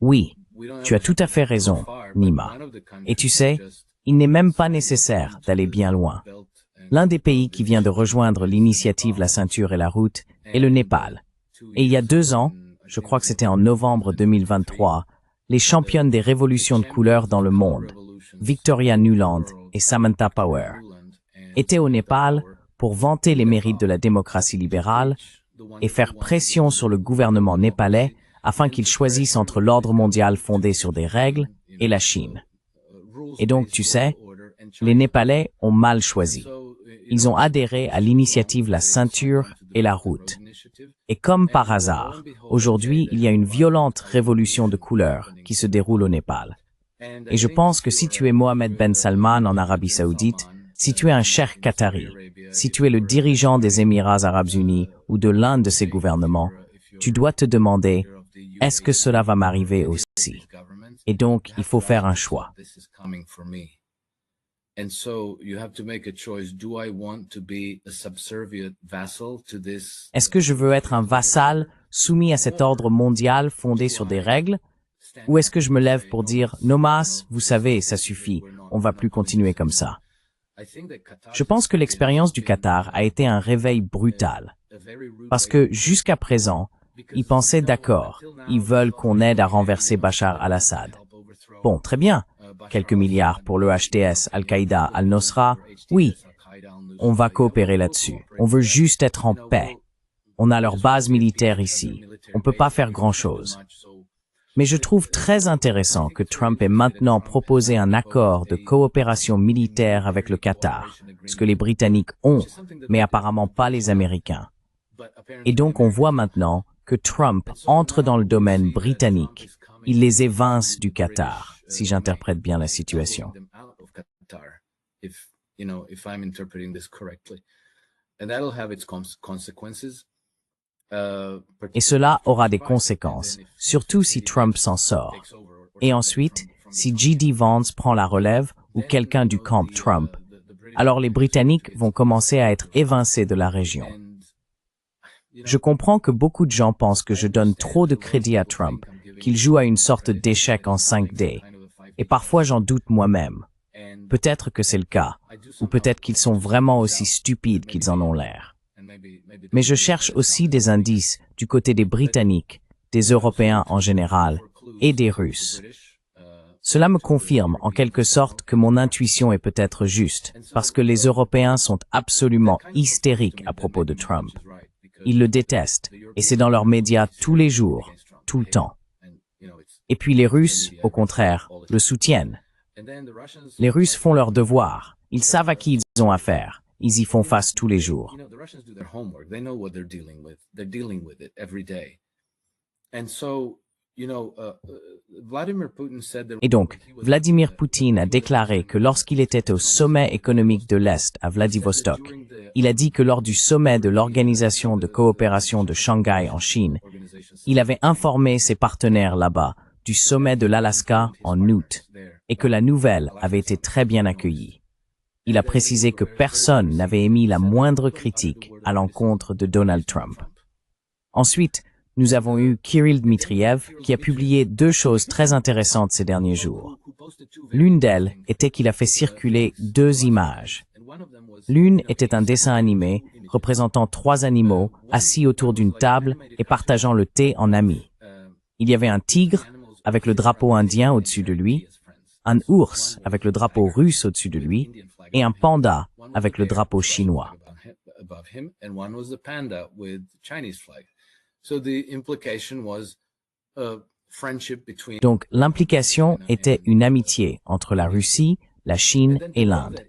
Oui, tu as tout à fait raison, Nima. Et tu sais, il n'est même pas nécessaire d'aller bien loin. L'un des pays qui vient de rejoindre l'initiative La Ceinture et la Route est le Népal. Et il y a 2 ans, je crois que c'était en novembre 2023, les championnes des révolutions de couleur dans le monde, Victoria Nuland et Samantha Power, étaient au Népal pour vanter les mérites de la démocratie libérale et faire pression sur le gouvernement népalais afin qu'il choisisse entre l'ordre mondial fondé sur des règles et la Chine. Et donc, tu sais, les Népalais ont mal choisi. Ils ont adhéré à l'initiative La Ceinture et la Route. Et comme par hasard, aujourd'hui, il y a une violente révolution de couleur qui se déroule au Népal. Et je pense que si tu es Mohammed Ben Salman en Arabie Saoudite, si tu es un cheikh qatari, si tu es le dirigeant des Émirats arabes unis ou de l'un de ces gouvernements, tu dois te demander, est-ce que cela va m'arriver aussi? Et donc, il faut faire un choix. Est-ce que je veux être un vassal soumis à cet ordre mondial fondé sur des règles? Ou est-ce que je me lève pour dire « Nomas, vous savez, ça suffit, on va plus continuer comme ça ». Je pense que l'expérience du Qatar a été un réveil brutal. Parce que jusqu'à présent, ils pensaient d'accord, ils veulent qu'on aide à renverser Bachar al-Assad. Bon, très bien. Quelques milliards pour le HTS, Al-Qaïda, Al-Nosra, oui, on va coopérer là-dessus. On veut juste être en paix. On a leur base militaire ici. On peut pas faire grand-chose. Mais je trouve très intéressant que Trump ait maintenant proposé un accord de coopération militaire avec le Qatar, ce que les Britanniques ont, mais apparemment pas les Américains. Et donc on voit maintenant que Trump entre dans le domaine britannique. Il les évince du Qatar, si j'interprète bien la situation. Et cela aura des conséquences, surtout si Trump s'en sort. Et ensuite, si J.D. Vance prend la relève ou quelqu'un du camp Trump, alors les Britanniques vont commencer à être évincés de la région. Je comprends que beaucoup de gens pensent que je donne trop de crédit à Trump, qu'il joue à une sorte d'échec en 5D. Et parfois j'en doute moi-même. Peut-être que c'est le cas, ou peut-être qu'ils sont vraiment aussi stupides qu'ils en ont l'air. Mais je cherche aussi des indices du côté des Britanniques, des Européens en général, et des Russes. Cela me confirme en quelque sorte que mon intuition est peut-être juste, parce que les Européens sont absolument hystériques à propos de Trump. Ils le détestent, et c'est dans leurs médias tous les jours, tout le temps. Et puis les Russes, au contraire, le soutiennent. Les Russes font leur devoir, ils savent à qui ils ont affaire. Ils y font face tous les jours. Et donc, Vladimir Poutine a déclaré que lorsqu'il était au sommet économique de l'Est à Vladivostok, il a dit que lors du sommet de l'Organisation de coopération de Shanghai en Chine, il avait informé ses partenaires là-bas du sommet de l'Alaska en août et que la nouvelle avait été très bien accueillie. Il a précisé que personne n'avait émis la moindre critique à l'encontre de Donald Trump. Ensuite, nous avons eu Kirill Dmitriev qui a publié deux choses très intéressantes ces derniers jours. L'une d'elles était qu'il a fait circuler deux images. L'une était un dessin animé représentant trois animaux assis autour d'une table et partageant le thé en amis. Il y avait un tigre avec le drapeau indien au-dessus de lui, un ours avec le drapeau russe au-dessus de lui, et un panda avec le drapeau chinois. Donc l'implication était une amitié entre la Russie, la Chine et l'Inde.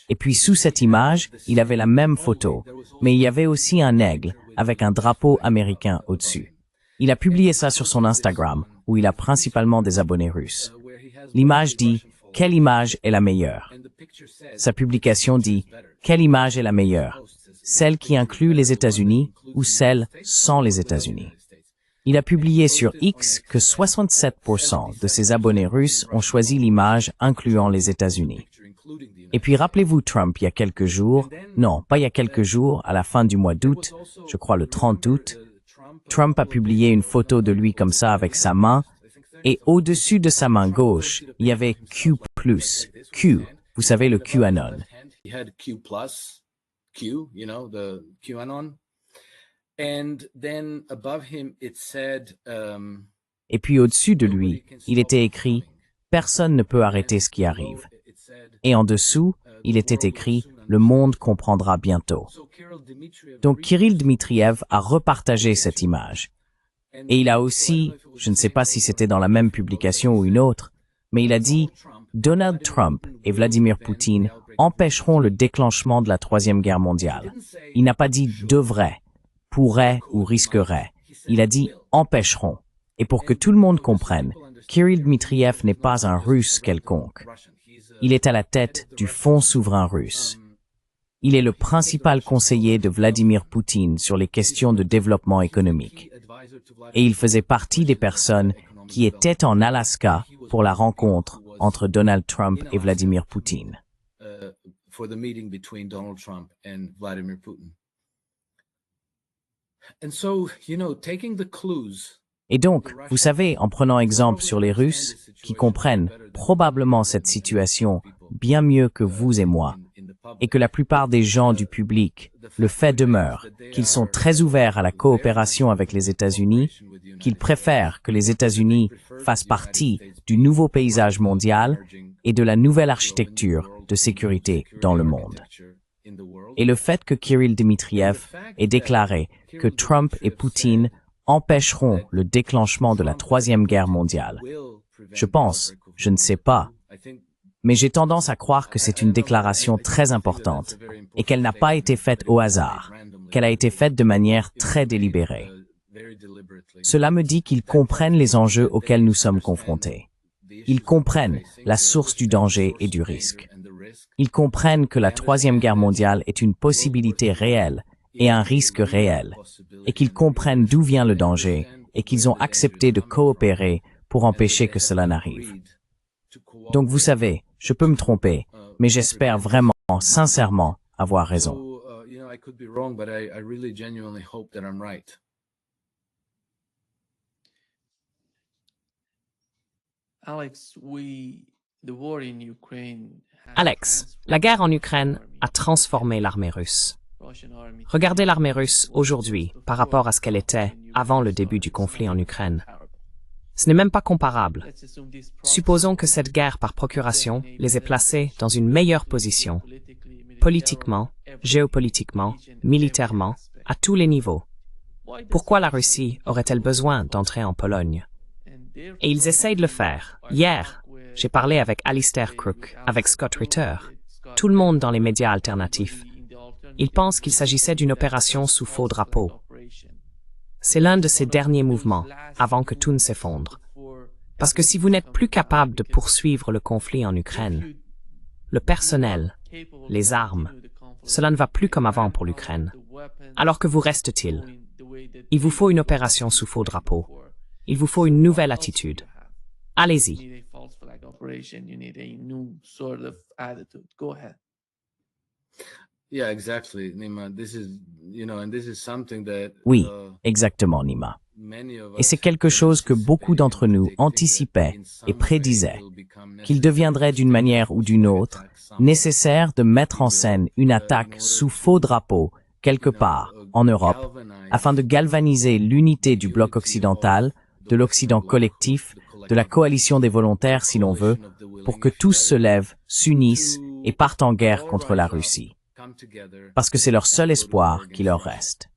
Et puis sous cette image, il avait la même photo, mais il y avait aussi un aigle avec un drapeau américain au-dessus. Il a publié ça sur son Instagram, où il a principalement des abonnés russes. L'image dit « Quelle image est la meilleure ?» Sa publication dit « Quelle image est la meilleure? Celle qui inclut les États-Unis ou celle sans les États-Unis ?» Il a publié sur X que 67% de ses abonnés russes ont choisi l'image incluant les États-Unis. Et puis rappelez-vous Trump il y a quelques jours, non, pas il y a quelques jours, à la fin du mois d'août, je crois le 30 août, Trump a publié une photo de lui comme ça avec sa main, et au-dessus de sa main gauche, il y avait Q+, Q, vous savez le QAnon. Et puis au-dessus de lui, il était écrit « Personne ne peut arrêter ce qui arrive ». Et en dessous, il était écrit « Le monde comprendra bientôt ». Donc Kirill Dmitriev a repartagé cette image. Et il a aussi, je ne sais pas si c'était dans la même publication ou une autre, mais il a dit « Donald Trump et Vladimir Poutine empêcheront le déclenchement de la Troisième Guerre mondiale ». Il n'a pas dit « devrait », « pourrait » ou « risquerait ». Il a dit « empêcheront ». Et pour que tout le monde comprenne, Kirill Dmitriev n'est pas un Russe quelconque. Il est à la tête du Fonds souverain russe. Il est le principal conseiller de Vladimir Poutine sur les questions de développement économique. Et il faisait partie des personnes qui étaient en Alaska pour la rencontre entre Donald Trump et Vladimir Poutine. Et donc, vous savez, en prenant exemple sur les Russes, qui comprennent probablement cette situation bien mieux que vous et moi, et que la plupart des gens du public, le fait demeure qu'ils sont très ouverts à la coopération avec les États-Unis, qu'ils préfèrent que les États-Unis fassent partie du nouveau paysage mondial et de la nouvelle architecture de sécurité dans le monde. Et le fait que Kirill Dmitriev ait déclaré que Trump et Poutine empêcheront le déclenchement de la Troisième Guerre mondiale? Je pense, je ne sais pas, mais j'ai tendance à croire que c'est une déclaration très importante et qu'elle n'a pas été faite au hasard, qu'elle a été faite de manière très délibérée. Cela me dit qu'ils comprennent les enjeux auxquels nous sommes confrontés. Ils comprennent la source du danger et du risque. Ils comprennent que la Troisième Guerre mondiale est une possibilité réelle et un risque réel, et qu'ils comprennent d'où vient le danger et qu'ils ont accepté de coopérer pour empêcher que cela n'arrive. Donc vous savez, je peux me tromper, mais j'espère vraiment, sincèrement, avoir raison. Alex, la guerre en Ukraine a transformé l'armée russe. Regardez l'armée russe aujourd'hui par rapport à ce qu'elle était avant le début du conflit en Ukraine. Ce n'est même pas comparable. Supposons que cette guerre par procuration les ait placés dans une meilleure position, politiquement, géopolitiquement, militairement, à tous les niveaux. Pourquoi la Russie aurait-elle besoin d'entrer en Pologne? Et ils essayent de le faire. Hier, j'ai parlé avec Alistair Crook, avec Scott Ritter, tout le monde dans les médias alternatifs. Ils pensent qu'il s'agissait d'une opération sous faux drapeau. C'est l'un de ces derniers mouvements, avant que tout ne s'effondre. Parce que si vous n'êtes plus capable de poursuivre le conflit en Ukraine, le personnel, les armes, cela ne va plus comme avant pour l'Ukraine. Alors que vous reste-t-il? Il vous faut une opération sous faux drapeau. Il vous faut une nouvelle attitude. Allez-y. Oui, exactement, Nima. Et c'est quelque chose que beaucoup d'entre nous anticipaient et prédisaient, qu'il deviendrait d'une manière ou d'une autre nécessaire de mettre en scène une attaque sous faux drapeau quelque part en Europe, afin de galvaniser l'unité du bloc occidental, de l'Occident collectif, de la coalition des volontaires si l'on veut, pour que tous se lèvent, s'unissent et partent en guerre contre la Russie. Parce que c'est leur seul espoir qui leur reste.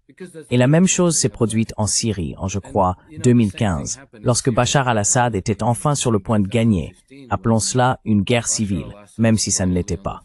Et la même chose s'est produite en Syrie, en je crois 2015, lorsque Bachar al-Assad était enfin sur le point de gagner. Appelons cela une guerre civile, même si ça ne l'était pas.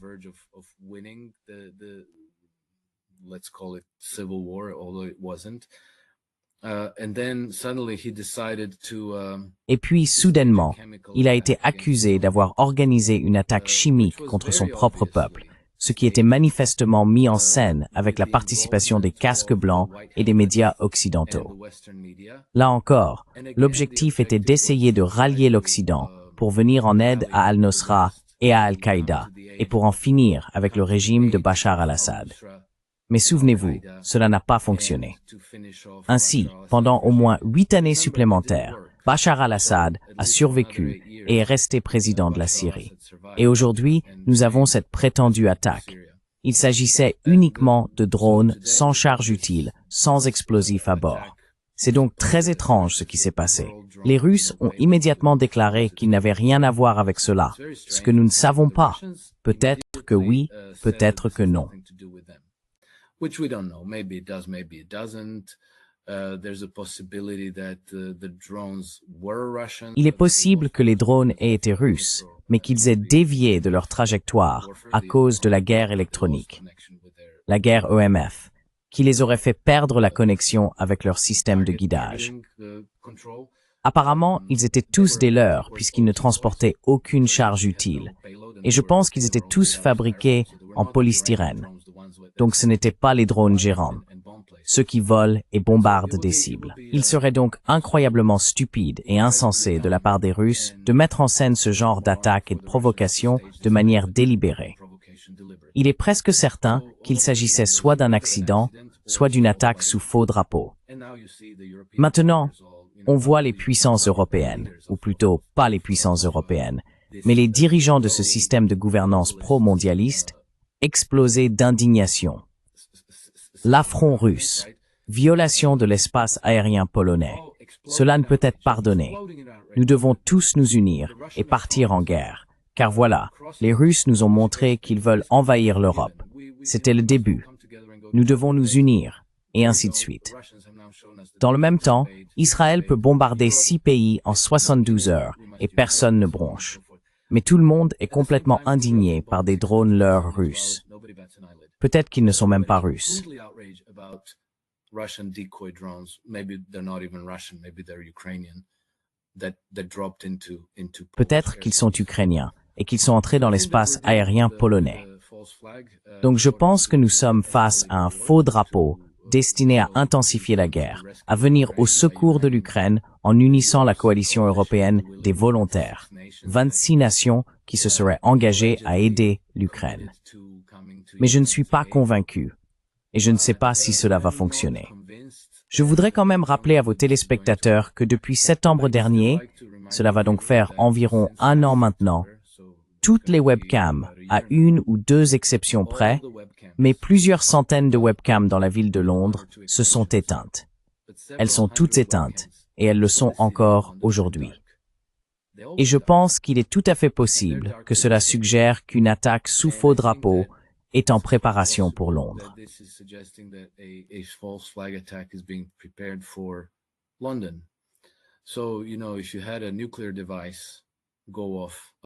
Et puis, soudainement, il a été accusé d'avoir organisé une attaque chimique contre son propre peuple, ce qui était manifestement mis en scène avec la participation des casques blancs et des médias occidentaux. Là encore, l'objectif était d'essayer de rallier l'Occident pour venir en aide à Al-Nosra et à Al-Qaïda, et pour en finir avec le régime de Bachar al-Assad. Mais souvenez-vous, cela n'a pas fonctionné. Ainsi, pendant au moins 8 années supplémentaires, Bachar al-Assad a survécu et est resté président de la Syrie. Et aujourd'hui, nous avons cette prétendue attaque. Il s'agissait uniquement de drones sans charge utile, sans explosifs à bord. C'est donc très étrange ce qui s'est passé. Les Russes ont immédiatement déclaré qu'ils n'avaient rien à voir avec cela, ce que nous ne savons pas. Peut-être que oui, peut-être que non. Which we don't know. Maybe it does, maybe it doesn't. There's a possibility that the drones were Russian. Il est possible que les drones aient été russes, mais qu'ils aient dévié de leur trajectoire à cause de la guerre électronique, la guerre EMF, qui les aurait fait perdre la connexion avec leur système de guidage. Apparemment, ils étaient tous des leurs puisqu'ils ne transportaient aucune charge utile, et je pense qu'ils étaient tous fabriqués en polystyrène. Donc ce n'étaient pas les drones gérants, ceux qui volent et bombardent des cibles. Il serait donc incroyablement stupide et insensé de la part des Russes de mettre en scène ce genre d'attaque et de provocation de manière délibérée. Il est presque certain qu'il s'agissait soit d'un accident, soit d'une attaque sous faux drapeau. Maintenant, on voit les puissances européennes, ou plutôt pas les puissances européennes, mais les dirigeants de ce système de gouvernance pro-mondialiste, explosé d'indignation. L'affront russe, violation de l'espace aérien polonais, cela ne peut être pardonné. Nous devons tous nous unir et partir en guerre, car voilà, les Russes nous ont montré qu'ils veulent envahir l'Europe. C'était le début. Nous devons nous unir et ainsi de suite. Dans le même temps, Israël peut bombarder 6 pays en 72 heures et personne ne bronche. Mais tout le monde est complètement indigné par des drones leurres russes. Peut-être qu'ils ne sont même pas russes. Peut-être qu'ils sont ukrainiens et qu'ils sont entrés dans l'espace aérien polonais. Donc je pense que nous sommes face à un faux drapeau destiné à intensifier la guerre, à venir au secours de l'Ukraine en unissant la coalition européenne des volontaires, 26 nations qui se seraient engagées à aider l'Ukraine. Mais je ne suis pas convaincu, et je ne sais pas si cela va fonctionner. Je voudrais quand même rappeler à vos téléspectateurs que depuis septembre dernier, cela va donc faire environ 1 an maintenant, toutes les webcams, à 1 ou 2 exceptions près, mais plusieurs centaines de webcams dans la ville de Londres se sont éteintes. Elles sont toutes éteintes, et elles le sont encore aujourd'hui. Et je pense qu'il est tout à fait possible que cela suggère qu'une attaque sous faux drapeau est en préparation pour Londres.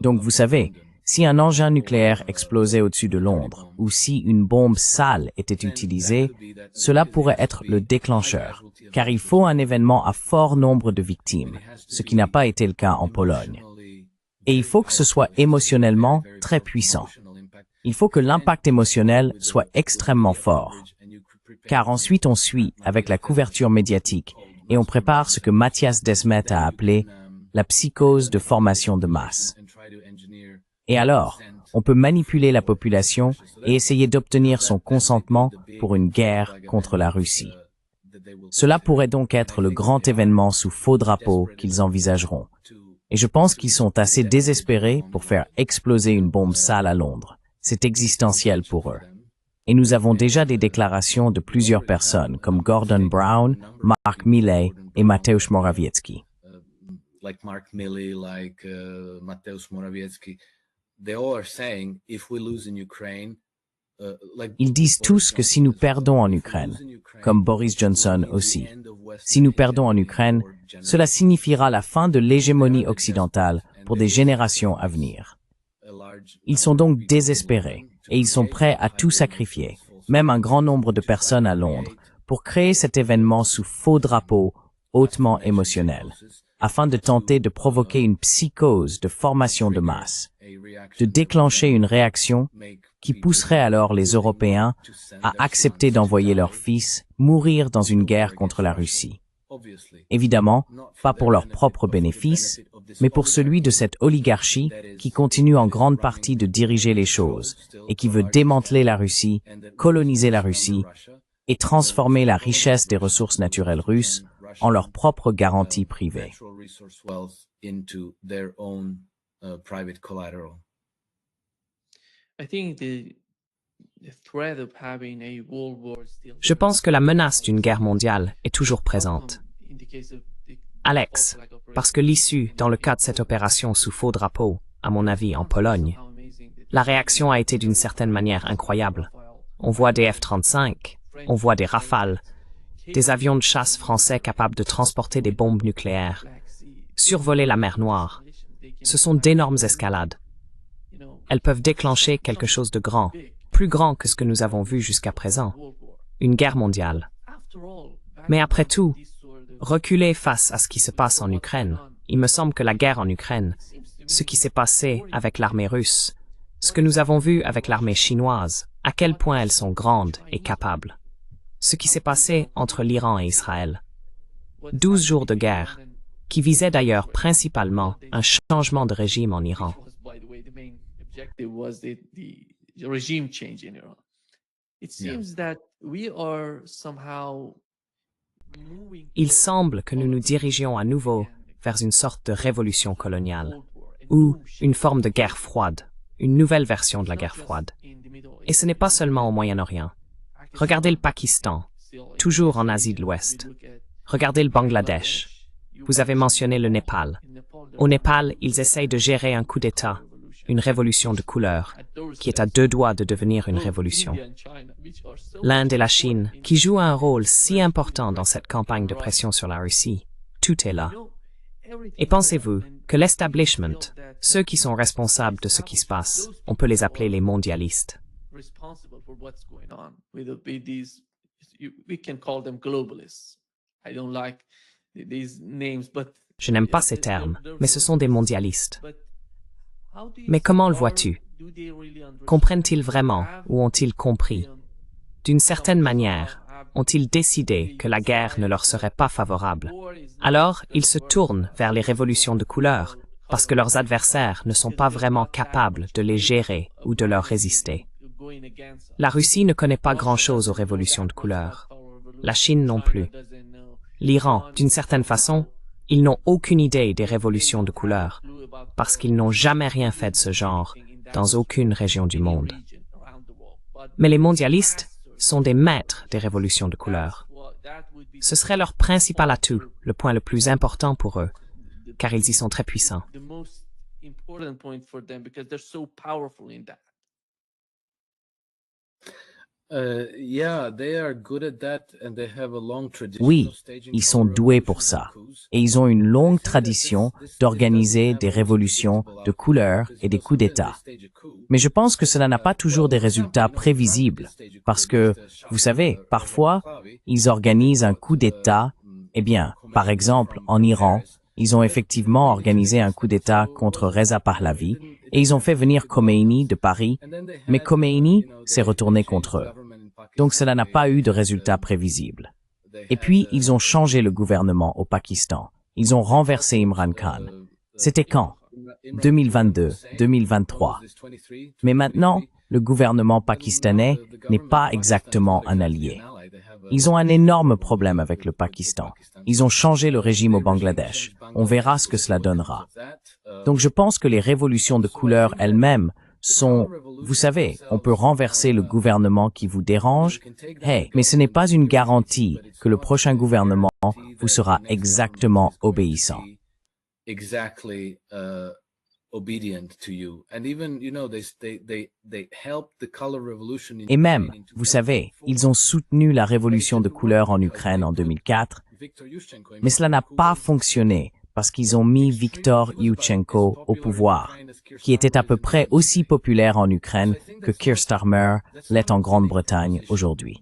Donc vous savez, si un engin nucléaire explosait au-dessus de Londres, ou si une bombe sale était utilisée, cela pourrait être le déclencheur, car il faut un événement à fort nombre de victimes, ce qui n'a pas été le cas en Pologne. Et il faut que ce soit émotionnellement très puissant. Il faut que l'impact émotionnel soit extrêmement fort, car ensuite on suit avec la couverture médiatique et on prépare ce que Matthias Desmet a appelé la psychose de formation de masse. Et alors, on peut manipuler la population et essayer d'obtenir son consentement pour une guerre contre la Russie. Cela pourrait donc être le grand événement sous faux drapeau qu'ils envisageront. Et je pense qu'ils sont assez désespérés pour faire exploser une bombe sale à Londres. C'est existentiel pour eux. Et nous avons déjà des déclarations de plusieurs personnes comme Gordon Brown, Mark Milley et Mateusz Morawiecki. Ils disent tous que si nous perdons en Ukraine, comme Boris Johnson aussi, si nous perdons en Ukraine, cela signifiera la fin de l'hégémonie occidentale pour des générations à venir. Ils sont donc désespérés et ils sont prêts à tout sacrifier, même un grand nombre de personnes à Londres, pour créer cet événement sous faux drapeau hautement émotionnel, afin de tenter de provoquer une psychose de formation de masse, de déclencher une réaction qui pousserait alors les Européens à accepter d'envoyer leurs fils mourir dans une guerre contre la Russie. Évidemment, pas pour leur propre bénéfice, mais pour celui de cette oligarchie qui continue en grande partie de diriger les choses et qui veut démanteler la Russie, coloniser la Russie et transformer la richesse des ressources naturelles russes en leur propre garantie privée. Je pense que la menace d'une guerre mondiale est toujours présente. Alex, parce que l'issue, dans le cas de cette opération sous faux drapeau, à mon avis en Pologne, la réaction a été d'une certaine manière incroyable. On voit des F-35, on voit des Rafales, des avions de chasse français capables de transporter des bombes nucléaires, survoler la mer Noire. Ce sont d'énormes escalades. Elles peuvent déclencher quelque chose de grand, plus grand que ce que nous avons vu jusqu'à présent, une guerre mondiale. Mais après tout, reculer face à ce qui se passe en Ukraine, il me semble que la guerre en Ukraine, ce qui s'est passé avec l'armée russe, ce que nous avons vu avec l'armée chinoise, à quel point elles sont grandes et capables, ce qui s'est passé entre l'Iran et Israël. 12 jours de guerre, qui visaient d'ailleurs principalement un changement de régime en Iran. Il semble que nous nous dirigions à nouveau vers une sorte de révolution coloniale, ou une forme de guerre froide, une nouvelle version de la guerre froide. Et ce n'est pas seulement au Moyen-Orient. Regardez le Pakistan, toujours en Asie de l'Ouest. Regardez le Bangladesh. Vous avez mentionné le Népal. Au Népal, ils essayent de gérer un coup d'État, une révolution de couleur, qui est à 2 doigts de devenir une révolution. L'Inde et la Chine, qui jouent un rôle si important dans cette campagne de pression sur la Russie, tout est là. Et pensez-vous que l'establishment, ceux qui sont responsables de ce qui se passe, on peut les appeler les mondialistes. Je n'aime pas ces termes, mais ce sont des mondialistes. Mais comment le vois-tu? Comprennent-ils vraiment ou ont-ils compris? D'une certaine manière, ont-ils décidé que la guerre ne leur serait pas favorable? Alors, ils se tournent vers les révolutions de couleur, parce que leurs adversaires ne sont pas vraiment capables de les gérer ou de leur résister. La Russie ne connaît pas grand-chose aux révolutions de couleur. La Chine non plus. L'Iran, d'une certaine façon, ils n'ont aucune idée des révolutions de couleur, parce qu'ils n'ont jamais rien fait de ce genre dans aucune région du monde. Mais les mondialistes sont des maîtres des révolutions de couleur. Ce serait leur principal atout, le point le plus important pour eux, car ils y sont très puissants. Oui, ils sont doués pour ça. Et ils ont une longue tradition d'organiser des révolutions de couleur et des coups d'État. Mais je pense que cela n'a pas toujours des résultats prévisibles, parce que, vous savez, parfois, ils organisent un coup d'État. Eh bien, par exemple, en Iran, ils ont effectivement organisé un coup d'État contre Reza Pahlavi, et ils ont fait venir Khomeini de Paris, mais Khomeini s'est retourné contre eux. Donc cela n'a pas eu de résultats prévisibles. Et puis, ils ont changé le gouvernement au Pakistan. Ils ont renversé Imran Khan. C'était quand? 2022, 2023. Mais maintenant, le gouvernement pakistanais n'est pas exactement un allié. Ils ont un énorme problème avec le Pakistan. Ils ont changé le régime au Bangladesh. On verra ce que cela donnera. Donc je pense que les révolutions de couleur elles-mêmes sont, vous savez, on peut renverser le gouvernement qui vous dérange, mais ce n'est pas une garantie que le prochain gouvernement vous sera exactement obéissant. Et même, vous savez, ils ont soutenu la révolution de couleur en Ukraine en 2004, mais cela n'a pas fonctionné parce qu'ils ont mis Viktor Yushchenko au pouvoir, qui était à peu près aussi populaire en Ukraine que Keir Starmer l'est en Grande-Bretagne aujourd'hui.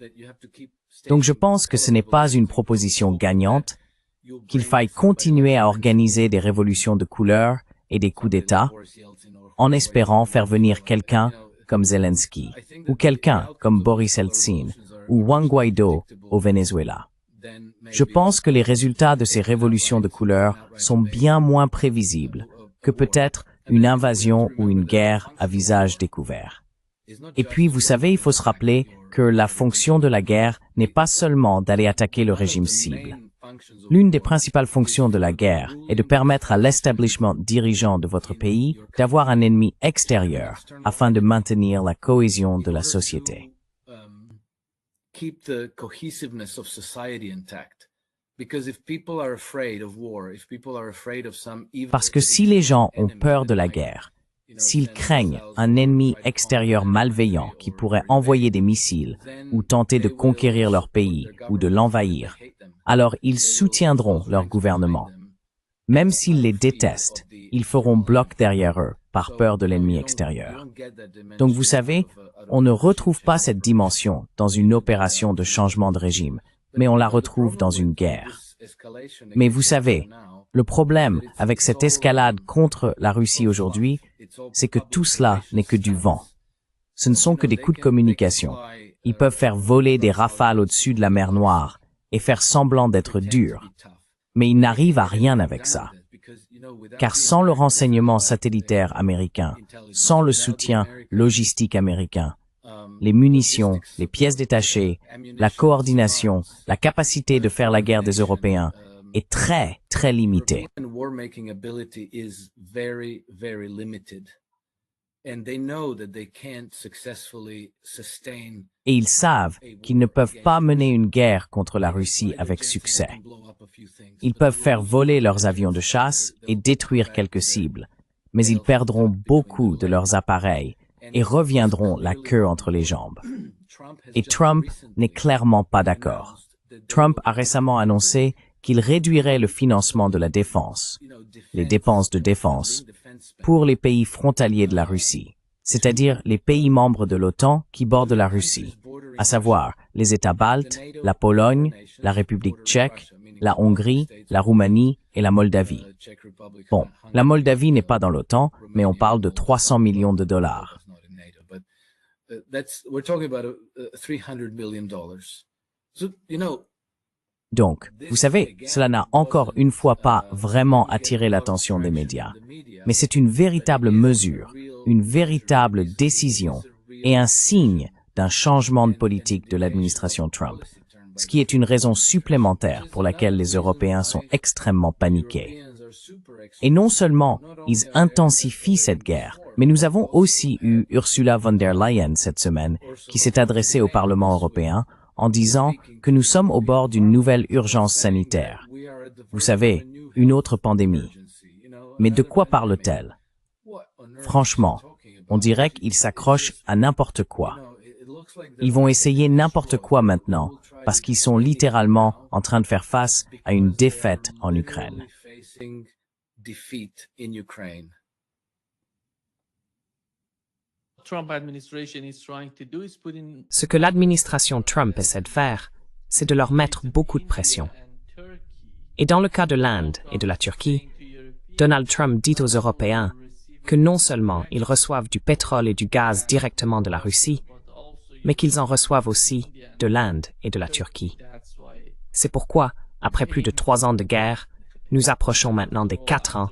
Donc je pense que ce n'est pas une proposition gagnante, qu'il faille continuer à organiser des révolutions de couleur et des coups d'État, en espérant faire venir quelqu'un comme Zelensky, ou quelqu'un comme Boris Eltsine, ou Juan Guaido au Venezuela. Je pense que les résultats de ces révolutions de couleur sont bien moins prévisibles que peut-être une invasion ou une guerre à visage découvert. Et puis, vous savez, il faut se rappeler que la fonction de la guerre n'est pas seulement d'aller attaquer le régime cible. L'une des principales fonctions de la guerre est de permettre à l'establishment dirigeant de votre pays d'avoir un ennemi extérieur afin de maintenir la cohésion de la société. Parce que si les gens ont peur de la guerre, s'ils craignent un ennemi extérieur malveillant qui pourrait envoyer des missiles ou tenter de conquérir leur pays ou de l'envahir, alors ils soutiendront leur gouvernement. Même s'ils les détestent, ils feront bloc derrière eux par peur de l'ennemi extérieur. Donc vous savez, on ne retrouve pas cette dimension dans une opération de changement de régime, mais on la retrouve dans une guerre. Mais vous savez, le problème avec cette escalade contre la Russie aujourd'hui, c'est que tout cela n'est que du vent. Ce ne sont que des coups de communication. Ils peuvent faire voler des rafales au-dessus de la mer Noire et faire semblant d'être durs. Mais ils n'arrivent à rien avec ça. Car sans le renseignement satellitaire américain, sans le soutien logistique américain, les munitions, les pièces détachées, la coordination, la capacité de faire la guerre des Européens est très, très limitée. Et ils savent qu'ils ne peuvent pas mener une guerre contre la Russie avec succès. Ils peuvent faire voler leurs avions de chasse et détruire quelques cibles, mais ils perdront beaucoup de leurs appareils et reviendront la queue entre les jambes. Et Trump n'est clairement pas d'accord. Trump a récemment annoncé qu'il réduirait le financement de la défense, les dépenses de défense, pour les pays frontaliers de la Russie, c'est-à-dire les pays membres de l'OTAN qui bordent la Russie, à savoir les États baltes, la Pologne, la République tchèque, la Hongrie, la Roumanie et la Moldavie. Bon, la Moldavie n'est pas dans l'OTAN, mais on parle de 300 millions de dollars. Donc, vous savez, cela n'a encore une fois pas vraiment attiré l'attention des médias. Mais c'est une véritable mesure, une véritable décision et un signe d'un changement de politique de l'administration Trump, ce qui est une raison supplémentaire pour laquelle les Européens sont extrêmement paniqués. Et non seulement ils intensifient cette guerre, mais nous avons aussi eu Ursula von der Leyen cette semaine qui s'est adressée au Parlement européen en disant que nous sommes au bord d'une nouvelle urgence sanitaire. Vous savez, une autre pandémie. Mais de quoi parle-t-elle? Franchement, on dirait qu'ils s'accrochent à n'importe quoi. Ils vont essayer n'importe quoi maintenant, parce qu'ils sont littéralement en train de faire face à une défaite en Ukraine. Ce que l'administration Trump essaie de faire, c'est de leur mettre beaucoup de pression. Et dans le cas de l'Inde et de la Turquie, Donald Trump dit aux Européens que non seulement ils reçoivent du pétrole et du gaz directement de la Russie, mais qu'ils en reçoivent aussi de l'Inde et de la Turquie. C'est pourquoi, après plus de 3 ans de guerre, nous approchons maintenant des 4 ans,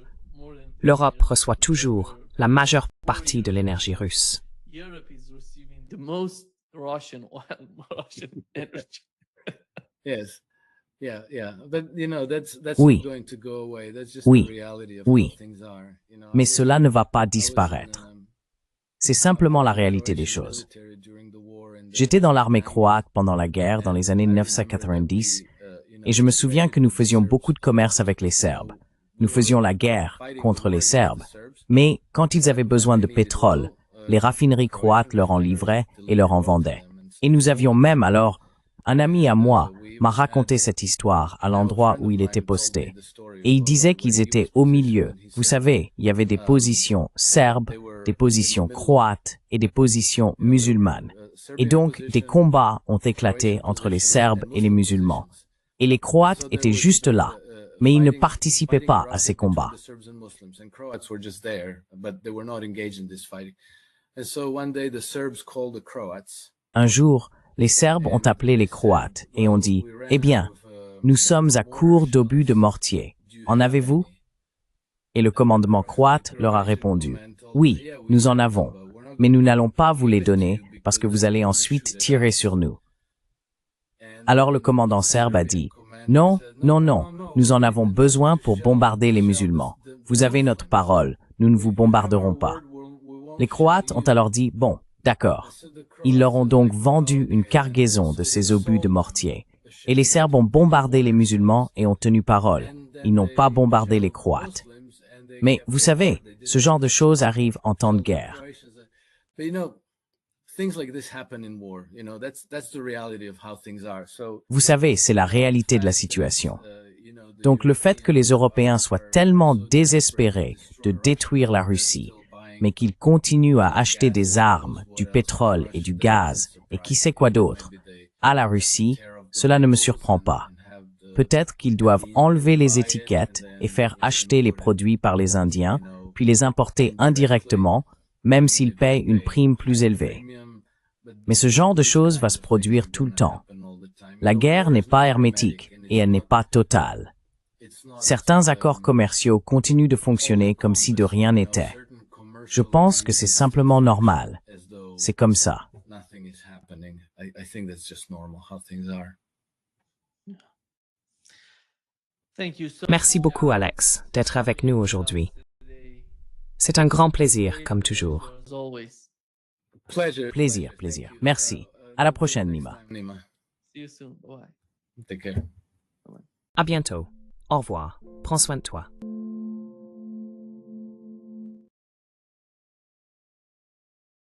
l'Europe reçoit toujours la majeure partie de l'énergie russe. Oui, mais cela ne va pas disparaître. C'est simplement la réalité des choses. J'étais dans l'armée croate pendant la guerre dans les années 1990 et je me souviens que nous faisions beaucoup de commerce avec les Serbes. Nous faisions la guerre contre les Serbes, mais quand ils avaient besoin de pétrole, les raffineries croates leur en livraient et leur en vendaient. Et nous avions même alors, un ami à moi m'a raconté cette histoire à l'endroit où il était posté. Et il disait qu'ils étaient au milieu. Vous savez, il y avait des positions serbes, des positions croates et des positions musulmanes. Et donc, des combats ont éclaté entre les Serbes et les musulmans. Et les Croates étaient juste là, mais ils ne participaient pas à ces combats. Un jour, les Serbes ont appelé les Croates et ont dit « Eh bien, nous sommes à court d'obus de mortier. En avez-vous » Et le commandement croate leur a répondu « Oui, nous en avons, mais nous n'allons pas vous les donner parce que vous allez ensuite tirer sur nous. » Alors le commandant serbe a dit « Non, non, non, nous en avons besoin pour bombarder les musulmans. Vous avez notre parole, nous ne vous bombarderons pas. » Les Croates ont alors dit « Bon, d'accord. » Ils leur ont donc vendu une cargaison de ces obus de mortier. Et les Serbes ont bombardé les musulmans et ont tenu parole. Ils n'ont pas bombardé les Croates. Mais vous savez, ce genre de choses arrive en temps de guerre. Vous savez, c'est la réalité de la situation. Donc le fait que les Européens soient tellement désespérés de détruire la Russie, mais qu'ils continuent à acheter des armes, du pétrole et du gaz, et qui sait quoi d'autre, à la Russie, cela ne me surprend pas. Peut-être qu'ils doivent enlever les étiquettes et faire acheter les produits par les Indiens, puis les importer indirectement, même s'ils payent une prime plus élevée. Mais ce genre de choses va se produire tout le temps. La guerre n'est pas hermétique et elle n'est pas totale. Certains accords commerciaux continuent de fonctionner comme si de rien n'était. Je pense que c'est simplement normal. C'est comme ça. Merci beaucoup, Alex, d'être avec nous aujourd'hui. C'est un grand plaisir, comme toujours. Plaisir. Merci. À la prochaine, Nima. À bientôt. Au revoir. Prends soin de toi.